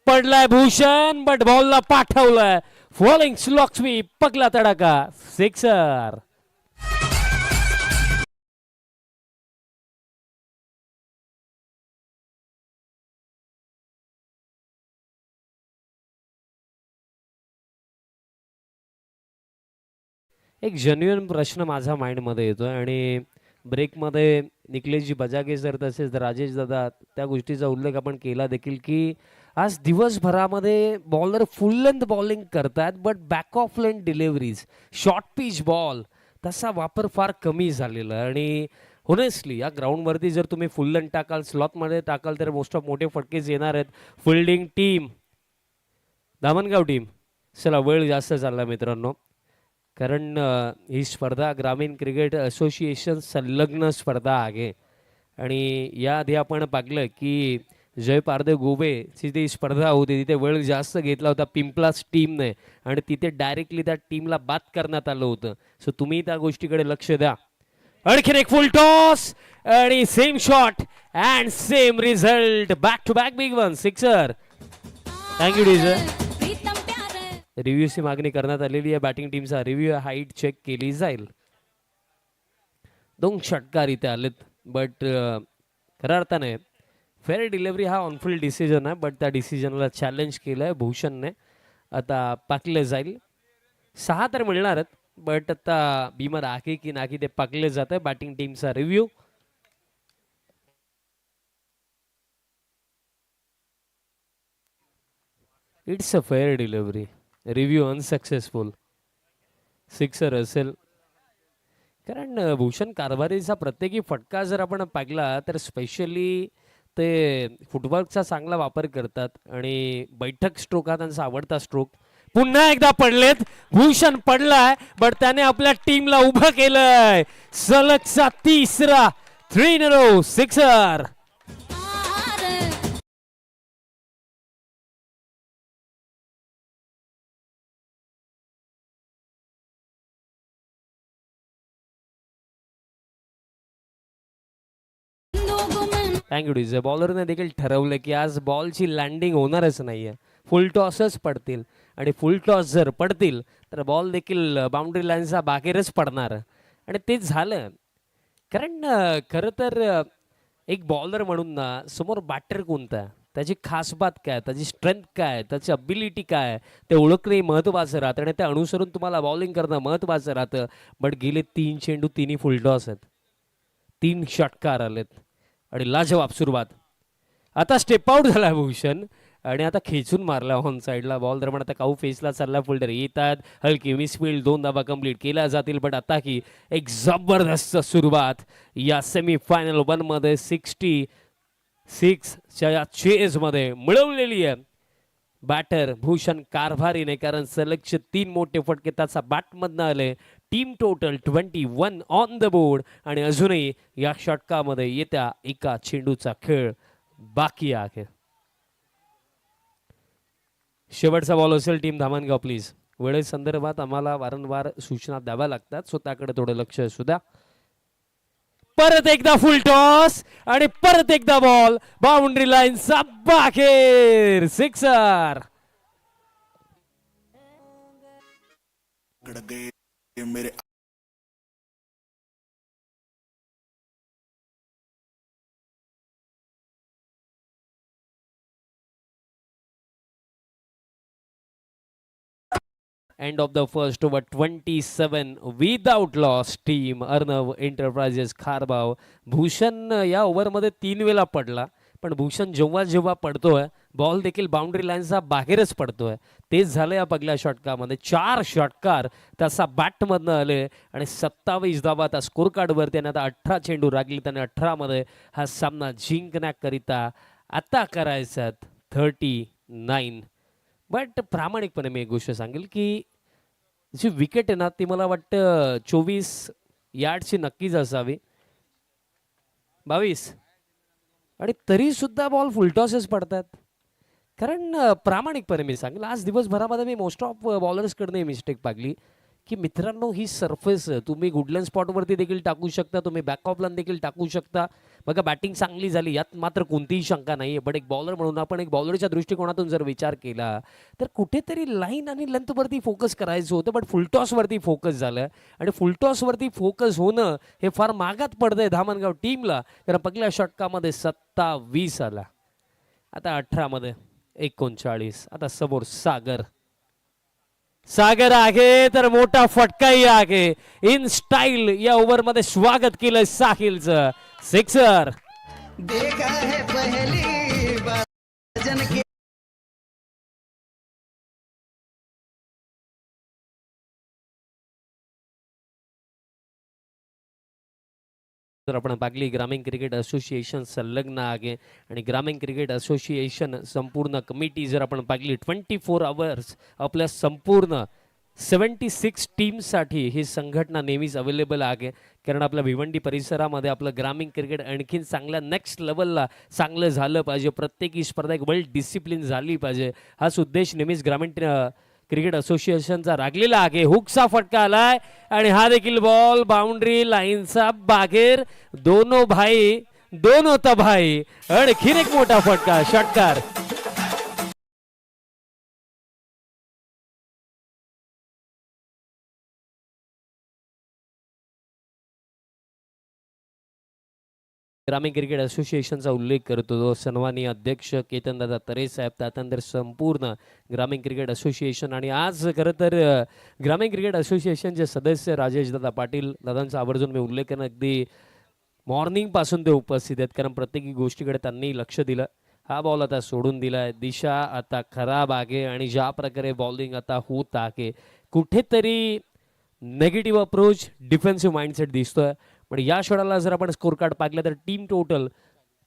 पडलाय भूषण, बट बॉलला पाठवलाय, फॉलिंग स्लॉक स्वीप, पगला तडाखा, सिक्सर. एक जेन्युइन प्रश्न माझ्या माइंडमध्ये येतोय आणि ब्रेकमध्ये निखिलेशजी बजागे सर तसेच राजेश दादा त्या गोष्टीचा उल्लेख आपण केला देखील की आज दिवसभरामध्ये बॉलर फुल लेंथ बॉलिंग करतात, but back of length deliveries, short pitch ball तसा वापर फार कमी झालेला आहे. आणि होनेस्टली या ग्राउंडवरती जर तुम्ही फुल लेंथ टाकाल, स्लॉटमध्ये टाकाल तर मोस्ट ऑफ मोठे फटकेच येणार आहेत. फिल्डिंग टीम, दामणगाव टीम, चला वेळ जास्त चालला मित्रांनो, कारण ही स्पर्धा ग्रामीण क्रिकेट असोसिएशन संलग्न स्पर्धा आहे आणि याआधी आपण पाहिलं की जय पारदे गोवेची ती स्पर्धा होती, तिथे वेळ जास्त घेतला होता पिंपलास टीमने आणि तिथे डायरेक्टली त्या टीमला बाद करण्यात आलं होतं. सो तुम्ही त्या गोष्टीकडे लक्ष द्या. आणखीन एक फुल टॉस आणि same shot and same result, back to back big one, sixer. Thank you डीजर. रिव्ह्यूची मागणी करण्यात आलेली आहे. बॅटिंग टीमचा रिव्ह्यू हाईट चेक केली जाईल. 2 षटकार इथे आलेत, बट खऱ्या अर्थाने फेअर डिलिव्हरी हा ऑनफिल्ड डिसिजन आहे, बट त्या डिसिजनला चॅलेंज केलं आहे भूषणने. आता पाकले जाईल, 6 तर मिळणार आहेत, बट आता बीमर आहे की नाही ते पाकले जात आहे. बॅटिंग टीमचा review, it's a fair delivery, review unsuccessful, sixer असेल. कारण भूषण कारभारीचा प्रत्येकी फटका जर आपण पाहिला तर स्पेशली ते फुटवर्कचा चांगला वापर करतात आणि बैठक स्ट्रोक हा त्यांचा आवडता स्ट्रोक. पुन्हा एकदा पडलेत, भूषण पडलाय, बट त्याने आपल्या टीमला उभं केलंय. सलगचा तिसरा 3 in a row sixer. Thank you DJ. बॉलरने देखील ठरवलं की आज बॉलची लँडिंग होणारच नाहीये, फुल टॉसच पडतील आणि फुल टॉस जर पडतील तर बॉल देखील बाउंड्री लाईनचा बाहेरच पडणार आणि तेच झालं. कारण खरं तर एक बॉलर म्हणून ना समोर बॅटर कोणता, त्याची खास बात काय, त्याची स्ट्रेंथ काय, त्याची अबिलिटी काय, ते ओळखणे महत्त्वाचं राहतं आणि ते अनुसरून तुम्हाला बॉलिंग करणं महत्त्वाचं राहतं. बट गेले 3 चेंडू 3ही फुल टॉस आहेत, 3 षटकार आलेत आणि लाजवाब सुरुवात. आता स्टेप आउट झाला भूषण आणि आता खेचून मारला ऑन साईडला बॉल दरम्यान. आता काऊ फेसला चालला, फिल्डर येतात, हलकी मिसफील्ड, 2 धावा कंप्लीट केल्या जातील. बट आता की एक जबरदस्त सुरुवात या सेमीफायनल 1 मध्ये 66च्या चेजमध्ये मिळवलेली आहे बॅटर भूषण कारभारीने. कारण सलगचे 3 मोठे फटके त्याचा बॅटमधनं आले. Team total 21 on the board आणि अजूनही या षटकामध्ये येत्या एका चेंडूचा खेळ बाकी आहे. शेवटचा बॉल असेल टीम धामणगाव. प्लीज वेळे संदर्भात आम्हाला वारंवार सूचना द्याव्या लागतात, स्वतःकडे थोडं लक्ष असू द्या. परत एकदा फुल टॉस आणि परत एकदा बॉल बाउंड्री लाईनचा बाहेर. सिक्सर. मेरे End of the first over, 27 without loss. Team Arnav enterprises Kharbav. Bhushan या ओव्हरमध्ये 3 वेळा पडला, पण भूषण जेव्हा जेव्हा पडतोय बॉल देखील बाउंड्री लाईनचा बाहेरच पडतोय. तेच झालं या पहिल्या षटकामध्ये. 4 षटकार तसा बॅटमधनं आले आणि 27 धावा त्या स्कोर कार्डवरती आणि आता 18 चेंडू लागली. त्याने 18 मध्ये हा सामना जिंकण्याकरिता आता करायचा 39. बट प्रामाणिकपणे मी एक गोष्ट सांगेल की जी विकेट आहे ना ती मला वाटतं 24 यार्डची नक्कीच असावी, 22, आणि तरी सुद्धा बॉल फुलटॉसच पडतात. कारण प्रामाणिकपणे मी सांगेल आज दिवसभरामध्ये मी मोस्ट ऑफ बॉलर्सकडनं ही मिस्टेक पाहिली की मित्रांनो ही सरफेस तुम्ही गुडलँड स्पॉटवरती देखील टाकू शकता, तुम्ही बॅक ऑफ लाईन देखील टाकू शकता. बघा बॅटिंग चांगली झाली यात मात्र कोणतीही शंका नाही आहे. बट एक बॉलर म्हणून आपण एक बॉलरच्या दृष्टिकोनातून जर विचार केला तर कुठेतरी लाईन आणि लेंथवरती फोकस करायचं होतं, बट फुलटॉसवरती फोकस झालं आणि फुलटॉसवरती फोकस होणं हे फार मागात पडतंय धामणगाव टीमला. कारण पहिल्या षटकामध्ये 27 आला, आता 18 मध्ये 39. आता समोर सागर. सागर आहे तर मोठा फटकाही आहे. इन स्टाईल या ओव्हर मध्ये स्वागत केलं साहिलचं. सिक्सर. देखा है पहली बार जन के तर आपण पाहिली ग्रामीण क्रिकेट असोसिएशन संलग्न आहे आणि ग्रामीण क्रिकेट असोसिएशन संपूर्ण कमिटी जर आपण पाहिली 24 आवर्स आपल्या संपूर्ण 76 टीमसाठी ही संघटना नेहमीच अवेलेबल आहे. कारण आपल्या भिवंडी परिसरामध्ये आपलं ग्रामीण क्रिकेट आणखीन चांगल्या नेक्स्ट लेवलला चांगलं झालं पाहिजे. प्रत्येकी स्पर्धा एक वेल डिसिप्लिन झाली पाहिजे, हाच उद्देश नेहमीच ग्रामीण क्रिकेट असोसिएशनचा राखलेला आहे. हुकचा फटका आलाय आणि हा देखील बॉल बाउंड्री लाईनचा बाहेर. दोनो भाई दोनो तबाही. आणखीन एक मोठा फटका षटकार. ग्रामीण क्रिकेट असोसिएशनचा उल्लेख करतो तो सन्माननीय अध्यक्ष केतनदादा तरे साहेब, त्यानंतर संपूर्ण ग्रामीण क्रिकेट असोसिएशन. आणि आज खरं तर ग्रामीण क्रिकेट असोसिएशनचे सदस्य राजेशदादा पाटील दादांचा आवर्जून मी उल्लेख करणं अगदी मॉर्निंगपासून ते उपस्थित आहेत, कारण प्रत्येक गोष्टीकडे त्यांनी लक्ष दिलं. हा बॉल आता सोडून दिलाय, दिशा आता खराब आहे आणि ज्या प्रकारे बॉलिंग आता होत आहे कुठेतरी नेगेटिव्ह अप्रोच डिफेन्सिव्ह माइंडसेट दिसतोय. पण या षडाला जर आपण स्कोर कार्ड पाहिलं तर टीम टोटल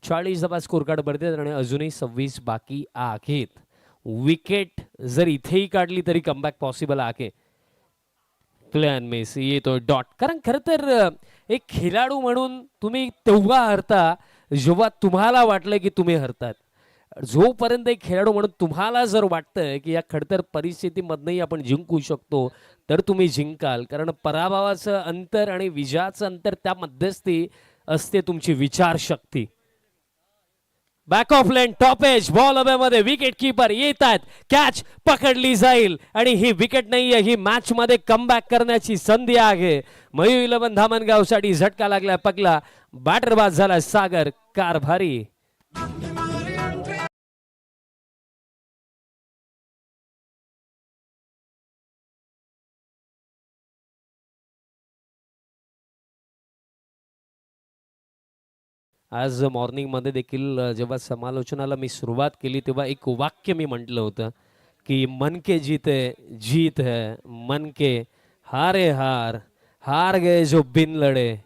40 धावा स्कोर कार्ड भरते आणि अजूनही 26 बाकी आहेत. विकेट जर इथेही काढली तरी कमबॅक पॉसिबल आहे. प्लॅन मिस येतो डॉट. कारण खरं तर एक खेळाडू म्हणून तुम्ही तेव्हा हरता जेव्हा तुम्हाला वाटलं की तुम्ही हरतात. जोपर्यंत एक खेळाडू म्हणून तुम्हाला जर वाटतंय की या खडतर परिस्थितीमधनंही आपण जिंकू शकतो तर तुम्ही जिंकाल. कारण पराभवाचं अंतर आणि विजयाचं अंतर त्या मध्यस्थी असते तुमची विचारशक्ती. Back of length top edge ball हवेमध्ये. विकेट किपर येत आहेत, कॅच पकडली जाईल आणि ही विकेट नाहीये, ही मॅच मध्ये कमबॅक करण्याची संधी आहे. मयू 11 धामणगाव साठी झटका लागला पकला. बॅटर बाद झाला सागर कारभारी. आज मॉर्निंगमध्ये देखील जेव्हा समालोचनाला मी सुरुवात केली तेव्हा एक वाक्य मी म्हटलं होतं की मन के जीते जीत है, मन के हारे हार, हार गए जो बिन लढे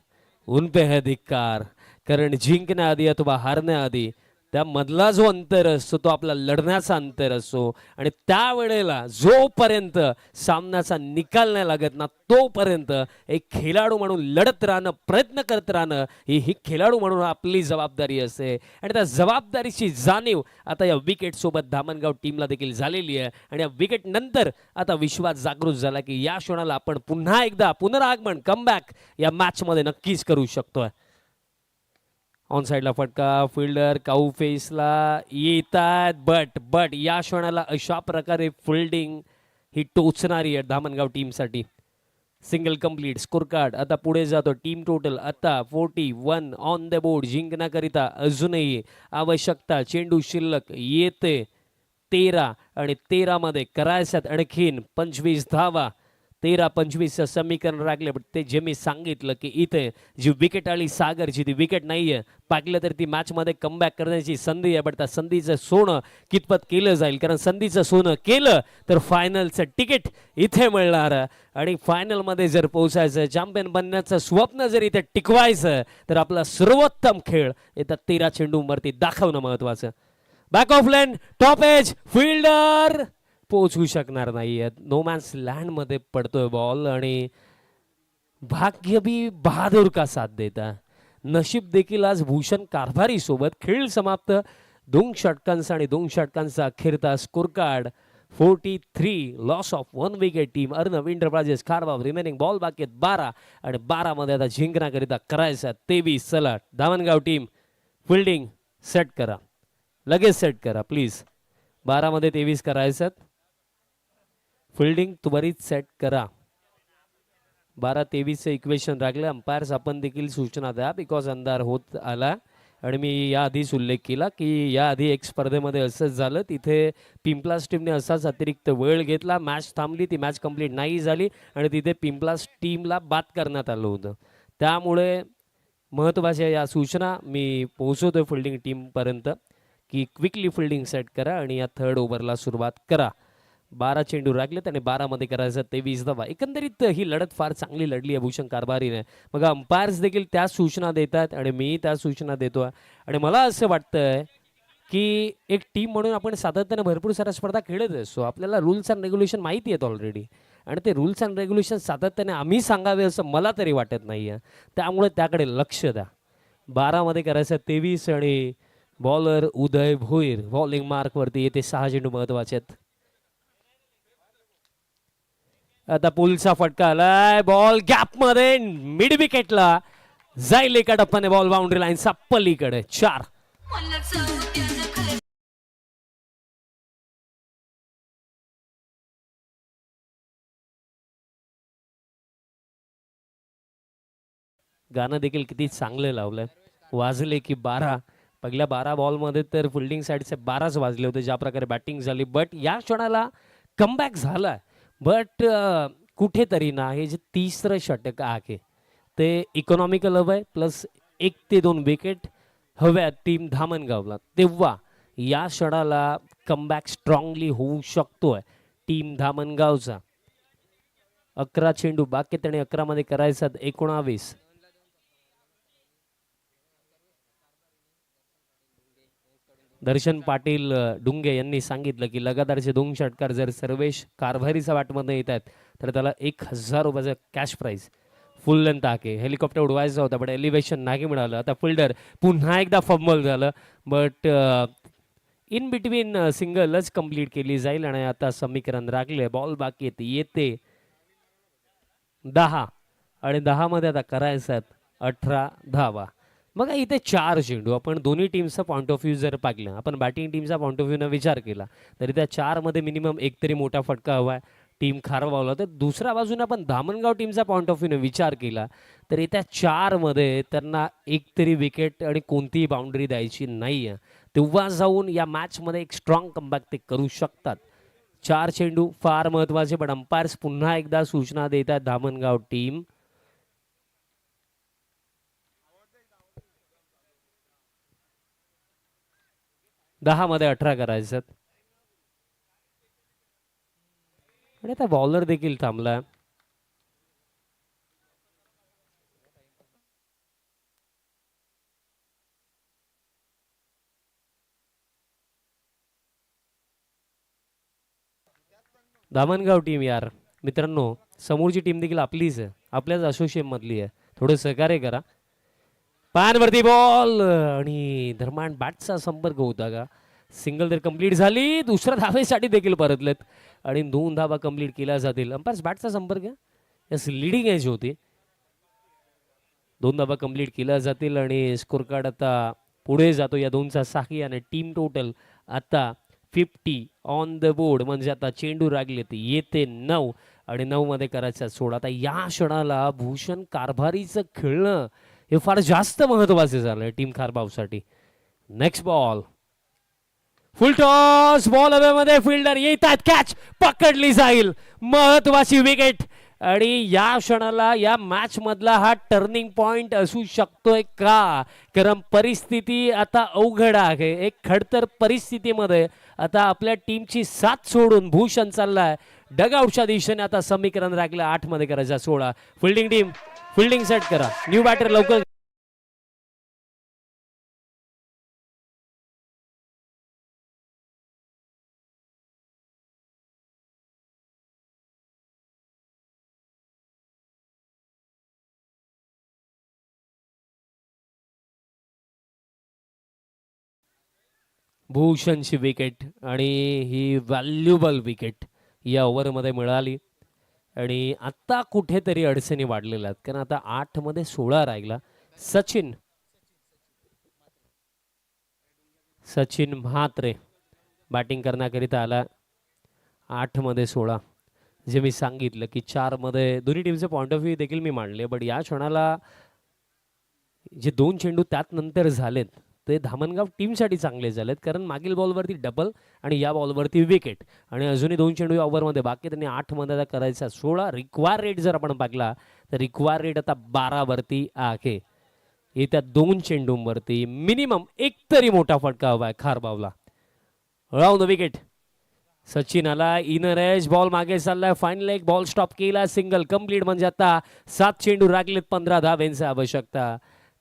उन पे है धिक्कार. कारण जिंकण्याआधी अथवा हारण्याआधी त्यामधला जो अंतर असतो तो आपला लढण्याचा अंतर असतो आणि त्यावेळेला जोपर्यंत सामन्याचा निकाल नाही लागत ना तोपर्यंत एक खेळाडू म्हणून लढत राहणं, प्रयत्न करत राहणं ही खेळाडू म्हणून आपली जबाबदारी असते. आणि त्या जबाबदारीची जाणीव आता या विकेट सोबत धामणगाव टीमला देखील झालेली आहे. आणि या विकेट नंतर आता विश्वास जागृत झाला की या क्षणाला आपण पुन्हा एकदा पुनरागमन कमबॅक या मॅच मध्ये नक्कीच करू शकतोय. ऑन साईडला फटका, फिल्डर काऊ फेसला येतात, बट या क्षणाला अशा प्रकारे फिल्डिंग ही टोचणारी आहे धामणगाव टीमसाठी. सिंगल कंप्लीट स्कोर कार्ड आता पुढे जातो. टीम टोटल आता 41 ऑन द बोर्ड. जिंकण्याकरिता अजूनही आवश्यकता चेंडू शिल्लक येते 13 आणि 13 मध्ये करायच्यात आणखीन 25 धावा. 13-25 समीकरण राखले. पण ते जे मी सांगितलं की इथे जी विकेट आली सागरची ती विकेट नाहीये. पाकलं तर ती मॅचमध्ये कमबॅक करण्याची संधी आहे. पण त्या संधीचं सोनं कितपत केलं जाईल, कारण संधीचं सोनं केलं तर फायनलचं तिकीट इथे मिळणार. आणि फायनलमध्ये जर पोहोचायचं, चॅम्पियन बनण्याचं स्वप्न जर इथे टिकवायचं, तर आपला सर्वोत्तम खेळ येत्या 13 चेंडूंवरती दाखवणं महत्वाचं. Back of length top edge fielder पोहोचू शकणार नाहीये. नो मॅन्स लँड मध्ये पडतोय बॉल आणि भाग्य भी बहादूर का साथ देता. नशीब देखील आज भूषण कारभारी सोबत. खेळ समाप्त 2 षटकांचा आणि 2 षटकांचा अखेरता score card 43 loss of 1 wicket. Team Arnav enterprises Kharbav. Remaining ball बाकी आहेत 12 आणि 12 मध्ये आता जिंकण्याकरिता करायचा 23. चला धामणगाव टीम फिल्डिंग सेट करा, लगेच सेट करा प्लीज. 12 मध्ये 23 करायचं. फिल्डिंग त्वरित सेट करा. 12-23 इक्वेशन राखले. अंपायर्स आपण देखील सूचना द्या, बिकॉज अंधार होत आला. आणि मी याआधीच उल्लेख केला की याआधी एक स्पर्धेमध्ये असंच झालं. तिथे पिंपलास टीमने असाच अतिरिक्त वेळ घेतला. मॅच थांबली, ती मॅच कंप्लीट नाही झाली आणि तिथे पिंपलास टीमला बाद करण्यात आलं होतं. त्यामुळे महत्त्वाच्या या सूचना मी पोहोचवतोय फिल्डिंग टीमपर्यंत की क्विकली फिल्डिंग सेट करा आणि या थर्ड ओव्हरला सुरुवात करा. 12 चेंडू राखलेत आणि 12 मध्ये करायचं 23 धावा. एकंदरीत ही लढत फार चांगली लढली आहे भूषण कारभारीने. मग अंपायर्स देखील त्या सूचना देतात आणि मी त्या सूचना देतोय. आणि मला असं वाटतंय की एक टीम म्हणून आपण सातत्याने भरपूर साऱ्या स्पर्धा खेळत असतो. आपल्याला रूल्स अँड रेग्युलेशन माहिती आहेत ऑलरेडी आणि ते रूल्स अँड रेग्युलेशन सातत्याने आम्ही सांगावे असं मला तरी वाटत नाही आहे. त्यामुळे त्याकडे लक्ष द्या. 12 मध्ये करायचं 23 आणि बॉलर उदय भोईर बॉलिंग मार्कवरती येते. 6 चेंडू महत्वाचे आहेत. आता पुलचा फटका आलाय. बॉल गॅप मध्ये मिड विकेटला जाईल. एका टप्प्याने बॉल बाउंड्री लाईनचा पलीकडे 4. गाणं देखील किती चांगलं लावलंय. वाजले की 12. पहिल्या 12 बॉलमध्ये तर फिल्डिंग साईडचे 12च वाजले होते ज्या प्रकारे बॅटिंग झाली. बट या क्षणाला कमबॅक झाला. बट कुठेतरी ना हे जे 3रं षटक आहे ते इकॉनॉमिकल हवं आहे. प्लस 1 ते 2 विकेट हव्या टीम धामणगावला. तेव्हा या क्षणाला कमबॅक स्ट्रॉंगली होऊ शकतोय टीम धामणगावचा. 11 चेंडू बाकी त्याने 11 मध्ये करायचा 19. दर्शन पाटील डुंगे यांनी सांगितलं की लगातारचे 2 षटकार जर सर्वेश कारभारीचा बॅटमध्ये येत आहेत तर त्याला 1000 रुपयाचा कॅश प्राइज. फुल लेंथ आहे. हेलिकॉप्टर उडवायचा होता बट एलिव्हेशन नाही मिळालं. आता फिल्डर पुन्हा एकदा फंबल झालं. बट इन बिटवीन सिंगलच कंप्लीट केली जाईल. आणि आता समीकरण राखले. बॉल बाकी येते 10 आणि 10 मध्ये आता करायचं 18 धावा. मग इथे 4 चेंडू. आपण दोन्ही टीमचा पॉईंट ऑफ व्ह्यू जर पाहिलं, आपण बॅटिंग टीमचा पॉईंट ऑफ व्ह्यूने विचार केला तरी त्या 4 मध्ये मिनिमम एक तरी मोठा फटका हवा आहे टीम खारवावला. तर दुसऱ्या बाजूने आपण धामणगाव टीमचा पॉईंट ऑफ व्ह्यूने विचार केला तर त्या 4 मध्ये त्यांना एक तरी विकेट आणि कोणतीही बाउंड्री द्यायची नाही आहे. तेव्हा जाऊन या मॅचमध्ये एक स्ट्रॉंग कमबॅक ते करू शकतात. 4 चेंडू फार महत्वाचे. पण अंपायर्स पुन्हा एकदा सूचना देतात धामणगाव टीम 10 मध्ये 18 करायचं. आणि आता बॉलर देखील थांबला. धामणगाव टीम यार मित्रांनो, समोरची टीम देखील आपलीच आहे, आपल्याच असोसिएशन मधली आहे. थोडं सहकार्य करा. पायांवरती बॉल आणि दरम्यान बॅटचा संपर्क होता का. सिंगल तर कंप्लीट झाली. दुसऱ्या धावेसाठी देखील परतलेत आणि 2 धावा कंप्लीट केल्या जातील. अंपायर्स बॅटचा संपर्क यस लीडिंग एज होती. 2 धाबा कंप्लीट केल्या जातील आणि स्कोर कार्ड आता पुढे जातो या दोनचा साखी आणि टीम टोटल आता 50 ऑन द बोर्ड. म्हणजे आता चेंडू रागलेत येते 9 आणि 9 मध्ये करायचा 16. आता या क्षणाला भूषण कारभारीचं खेळणं हे फार जास्त महत्वाचे झालंय टीम कारभावसाठी. Next ball full toss ball हवेमध्ये फिल्डर येतात कॅच पकडली जाईल महत्वाची विकेट. आणि या क्षणाला या मॅच मधला हा टर्निंग पॉइंट असू शकतोय का, कारण परिस्थिती आता अवघड आहे. एक खडतर परिस्थितीमध्ये आता आपल्या टीमची साथ सोडून भूषण चाललाय डगआउटच्या दिशेने. आता समीकरण राखलं 8 मध्ये करायचा 16. फिल्डिंग टीम फिल्डिंग सेट करा, न्यू बॅटर लवकर. भूषणची विकेट आणि ही व्हॅल्युबल विकेट या ओव्हरमध्ये मिळाली. आणि आता कुठेतरी अडचणी वाढलेल्या आहेत, कारण आता 8 मध्ये 16 राहिला. सचिन म्हात्रे बॅटिंग करण्याकरिता आला. 8 मध्ये 16 जे मी सांगितलं की 4 मध्ये दोन्ही टीमचे पॉइंट ऑफ व्ह्यू देखील मी मांडले. बट या क्षणाला जे 2 चेंडू त्यात नंतर झालेत ते धामणगाव टीमसाठी चांगले झालेत, कारण मागील बॉलवरती डबल आणि या बॉलवरती विकेट. आणि अजूनही 2 चेंडू या ओव्हरमध्ये बाकी, त्यांनी 8 मध्ये करायचा 16. रिक्वायर रेट जर आपण पाहिला तर रिक्वायर रेट आता 12 वरती आहे. येत्या 2 चेंडूंवरती मिनिमम एक तरी मोठा फटका हवाय खारबावला. राऊंड द विकेट सचिन आला इनर एज बॉल मागे चाललाय. फायनल एक बॉल स्टॉप केला सिंगल कंप्लीट. म्हणजे आता 7 चेंडू राखलेत 15 धावांची आवश्यकता.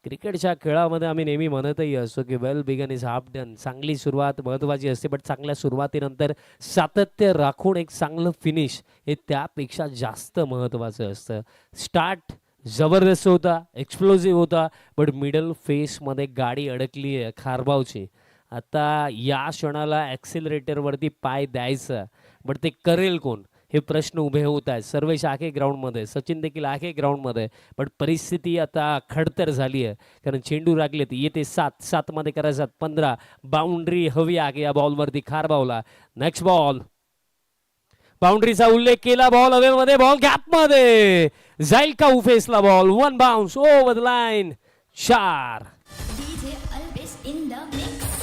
क्रिकेटच्या खेळामध्ये आम्ही नेहमी म्हणतही असतो की well begun is half done. चांगली सुरुवात महत्वाची असते, बट चांगल्या सुरुवातीनंतर सातत्य राखून एक चांगलं फिनिश हे त्यापेक्षा जास्त महत्वाचं असतं. स्टार्ट जबरदस्त होता, एक्सप्लोजिव्ह होता, बट मिडल फेसमध्ये गाडी अडकली आहे खारबावची. आता या क्षणाला ॲक्सिलरेटरवरती पाय द्यायचा, बट ते करेल कोण हे प्रश्न उभे होत आहेत. सर्वेश आहे ग्राउंडमध्ये, सचिन देखील आहे ग्राउंडमध्ये, पण परिस्थिती आता खडतर झाली आहे, कारण चेंडू लागलेत. येते 7 मध्ये करायचा 15. बाउंड्री हवी आहे या बॉलवरती खारबावला. नेक्स्ट बॉल बाउंड्रीचा उल्लेख केला, बॉल हवेमध्ये, बॉल गॅपमध्ये जाईल का उफेसला ball. 1 bounce over the line 4. DJ Alves in the mix.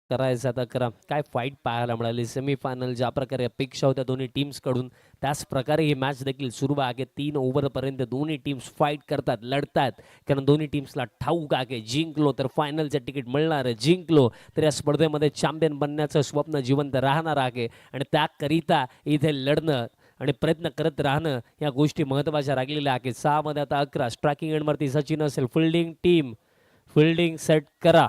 करायचं आता करा. काय फाईट पाहायला मिळाली सेमीफायनल, ज्या प्रकारे अपेक्षा होत्या दोन्ही टीम्स कडून त्याच प्रकारे ही मॅच देखील सुरू आहे. 3 ओव्हरपर्यंत दोन्ही टीम्स फाईट करतात, लढतात, कारण दोन्ही टीम्सला ठाऊक आहे जिंकलो तर फायनलचं तिकीट मिळणार आहे, जिंकलो तर या स्पर्धेमध्ये चॅम्पियन बनण्याचं स्वप्न जिवंत राहणार आहे. आणि त्याकरिता इथे लढणं आणि प्रयत्न करत राहणं या गोष्टी महत्त्वाच्या राहिलेल्या आहेत. 6 मध्ये आता 11. स्ट्रायकिंग एंडवरती सचिन असेल. फिल्डिंग टीम फिल्डिंग सेट करा.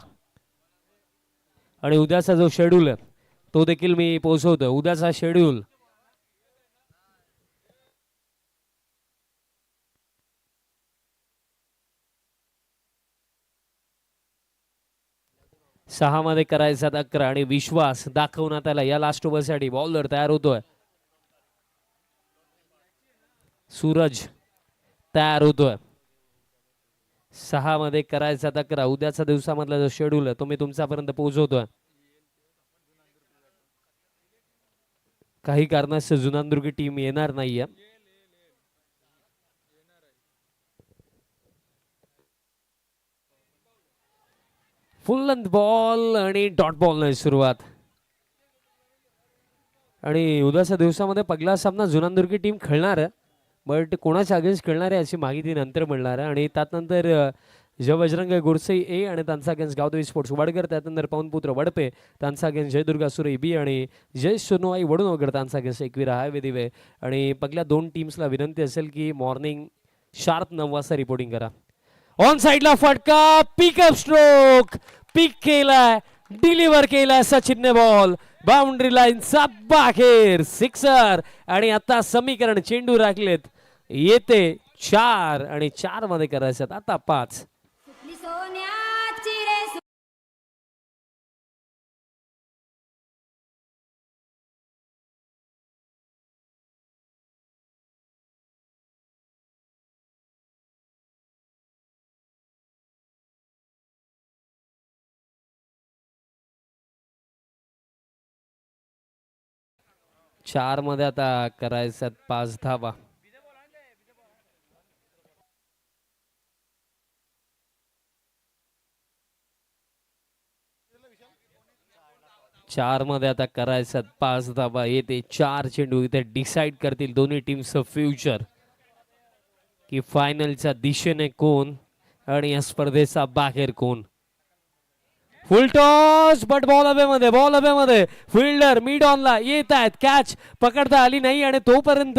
आणि उद्याचा जो शेड्यूल आहे तो देखील मी पोहोचवतो. उद्याचा शेड्यूल सहा मध्ये करायचा 11. आणि विश्वास दाखवण्यात आला या लास्ट ओव्हरसाठी. बॉलर तयार होतोय, सूरज तयार होतोय. 6 मध्ये करायचा 11. उद्याचा दिवसामधला जो शेड्यूल आहे तो मी तुमच्यापर्यंत पोहोचवतोय. काही कारणास्तव जुनानदुर्ग टीम येणार नाहीये. फुल लेंथ बॉल आणि डॉट बॉल नाही सुरुवात. आणि उद्याच्या दिवसामध्ये पहिला सामना जुनानदुर्ग टीम खेळणार आहे, बट कोणाच्या अगेन्स्ट खेळणार आहे याची माहिती नंतर मिळणार आहे. आणि त्यानंतर जय बजरंग गोडसे ए आणि त्यांचा अगेन्स्ट गावदेवी स्पोर्ट्स वडगर, त्यानंतर पवनपुत्र वडपे त्यांचा अगेन्स्ट जय दुर्गा सुरे बी आणि जय सोनोई वडूनगर त्यांचा अगेन्स्ट एकवीरा हायवे दिवे. आणि पहिल्या 2 टीम्सला विनंती असेल की मॉर्निंग शार्प 9 वाजता रिपोर्टिंग करा. ऑन साइडला फटका, पिकअप स्ट्रोक, पिक केलाय, डिलिव्हर केलाय सचिनने बॉल बाउंड्री लाईनचा बाहेर, सिक्सर. आणि आता समीकरण चेंडू राखलेत येते 4 आणि 4 मध्ये करायचं आता 5. 4 मध्ये आता करायच्यात 5 धावा. चार मध्ये आता करायच्यात 5 धावा. येते 4 चेंडू इथे डिसाइड करतील दोन्ही टीमचं फ्युचर की फायनलच्या दिशेने कोण आणि या स्पर्धेचा बाहेर कोण. फुल टॉस बट बॉल हवे मध्ये फिल्डर मिड ऑनला येत आहेत. कॅच पकडता आली नाही आणि तोपर्यंत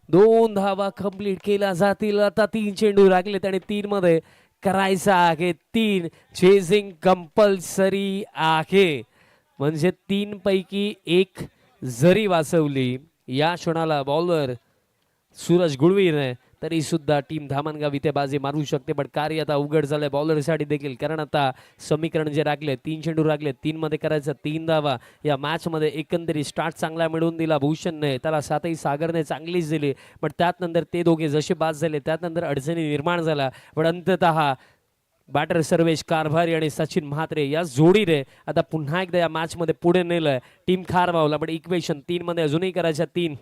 2 धावा कंप्लीट केल्या जातील. आता 3 चेंडू लागलेत आणि 3 मध्ये करायचा आहे 3. चेजिंग कंपल्सरी आहे म्हणजे 3 पैकी 1 जरी वाचवली या क्षणाला बॉलर सूरज गुळवीने तरी सुद्धा टीम धामणगाव इथे बाजी मारू शकते. पण कार्य आता उघड झालंय बॉलरसाठी देखील कारण आता समीकरण जे राखले 3 चेंडू राखले 3 मध्ये करायचं 3 धावा. या मॅच मध्ये एकंदरीत स्टार्ट चांगला मिळवून दिला भूषणने, त्याला साथही सागरने चांगलीच दिली. पण त्यात नंतर ते दोघे जसे बाद झाले त्यात नंतर अडचणी निर्माण झाला. पण अंततः बॅटर सर्वेश कारभारी आणि सचिन म्हात्रे या जोडीने आता पुन्हा एकदा या मॅच मध्ये पुढे नेलंय टीम खारबावला. पण इक्वेशन 3 मध्ये अजूनही करायच्या 3.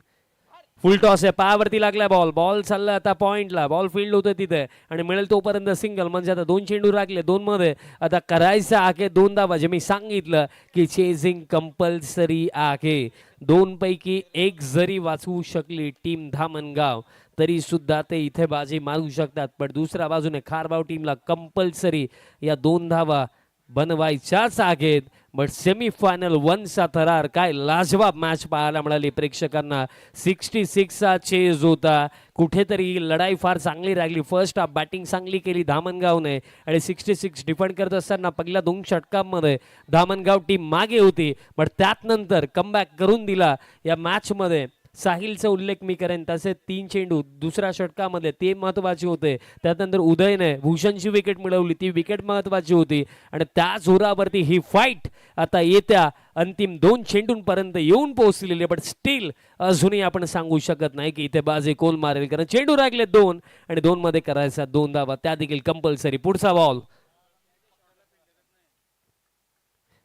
फुल टॉस आहे पायावरती लागलाय बॉल चाललाय आता पॉइंटला. बॉल फील्ड होतोय तिथे आणि मिळेल तोपर्यंत सिंगल म्हणजे आता 2 चेंडू राखले 2 मध्ये आता करायचं आहे 2 धावा. जे मी सांगितलं की चेजिंग कंपल्सरी आहे. 2 पैकी 1 जरी वाचवू शकली टीम धामणगाव तरी सुद्धा ते इथे बाजी मारू शकतात. पण दुसऱ्या बाजूने खारबाव टीमला कंपल्सरी या 2 धावा बनवायच्याच आहेत. बट सेमीफायनल 1 चा थरार काय लाजवाब मॅच पाहायला मिळाली प्रेक्षकांना. 66 चा चेज होता. कुठेतरी लढाई फार चांगली राहिली. फर्स्ट हाफ बॅटिंग चांगली केली धामणगावने आणि 66 डिफेंड करत असताना पहिल्या 2 षटकांमध्ये धामणगाव टीम मागे होती. पण त्यात नंतर कमबॅक करून दिला या मॅच मध्ये. साहिलचा उल्लेख मी करेन तसे 3 चेंडू दुसऱ्या षटकामध्ये ते महत्वाचे होते. त्यानंतर उदयने भूषणची विकेट मिळवली, ती विकेट महत्वाची होती आणि त्या जोरावरती ही फाईट आता येत्या अंतिम 2 चेंडूंपर्यंत येऊन पोहोचलेली. पण स्टील अजूनही आपण सांगू शकत नाही की इथे बाजी कोल मारेल कारण चेंडू राखले 2 आणि 2 मध्ये करायचा 2 धावा त्या देखील कंपल्सरी. पुढचा बॉल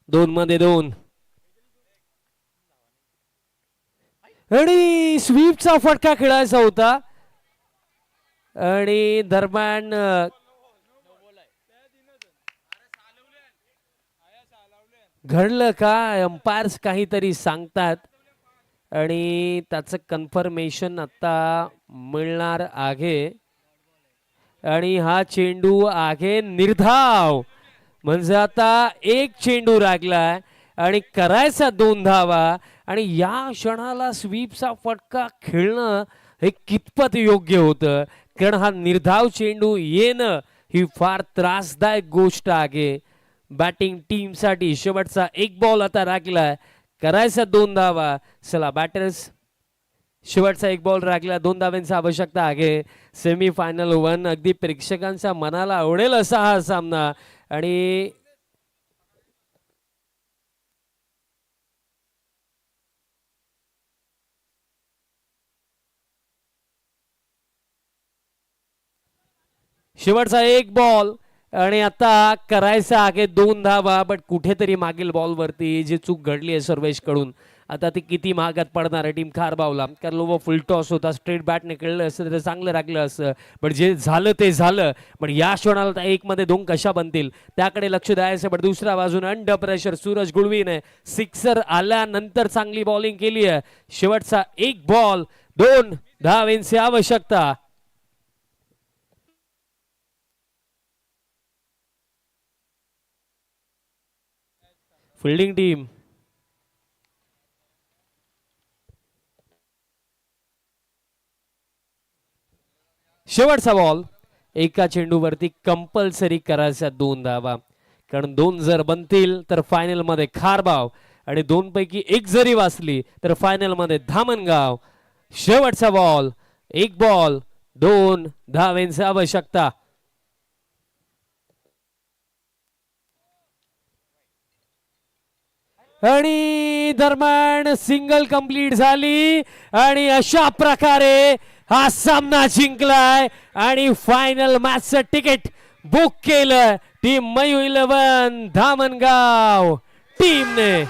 2 मध्ये 2 आणि स्वीपचा फटका खेळायचा होता आणि दरम्यान घडलं का अंपायर्स काहीतरी सांगतात आणि त्याचं कन्फर्मेशन आता मिळणार आहे. आणि हा चेंडू आहे निर्धाव म्हणजे आता 1 चेंडू राखलाय आणि करायचा 2 धावा. आणि या क्षणाला स्वीपचा फटका खेळणं हे कितपत योग्य होतं कारण हा निर्धाव चेंडू येणं ही फार त्रासदायक गोष्ट आहे बॅटिंग टीमसाठी. शेवटचा 1 बॉल आता राखलाय करायचा 2 धावा. चला बॅटर्स शेवटचा 1 बॉल राखला 2 धाव्यांची आवश्यकता आहे. सेमीफायनल 1 अगदी प्रेक्षकांच्या मनाला आवडेल असा हा सामना. आणि शेवटचा 1 बॉल आणि आता करायचा आहे 2 धावा. बट कुठेतरी मागील बॉलवरती जी चूक घडली आहे सर्वेश कडून आता ती किती महागात पडणार आहे टीम खारबावला. कारण लो फुल टॉस होता स्ट्रेट बॅटने खेळलं असतं तर चांगलं राखलं असतं. पण जे झालं ते झालं. पण या क्षणाला 1 मध्ये 2 कशा बनतील त्याकडे लक्ष द्यायचं. पण दुसऱ्या बाजूने अंडर प्रेशर सूरज गुळवीने सिक्सर आल्यानंतर चांगली बॉलिंग केली आहे. शेवटचा 1 बॉल 2 धावांची आवश्यकता. फिल्डिंग टीम शेवटचा बॉल एका चेंडूवरती कंपल्सरी करायचा 2 धावा कारण 2 जर बनतील तर फायनल मध्ये खारबाव आणि 2 पैकी 1 जरी वाचली तर फायनल मध्ये धामणगाव. शेवटचा बॉल 1 बॉल 2 धावांची आवश्यकता. आणि दरम्यान सिंगल कंप्लीट झाली आणि अशा प्रकारे हा सामना जिंकलाय आणि फायनल मॅचचं तिकीट बुक केलं टीम मयू 11 धामणगाव टीमने.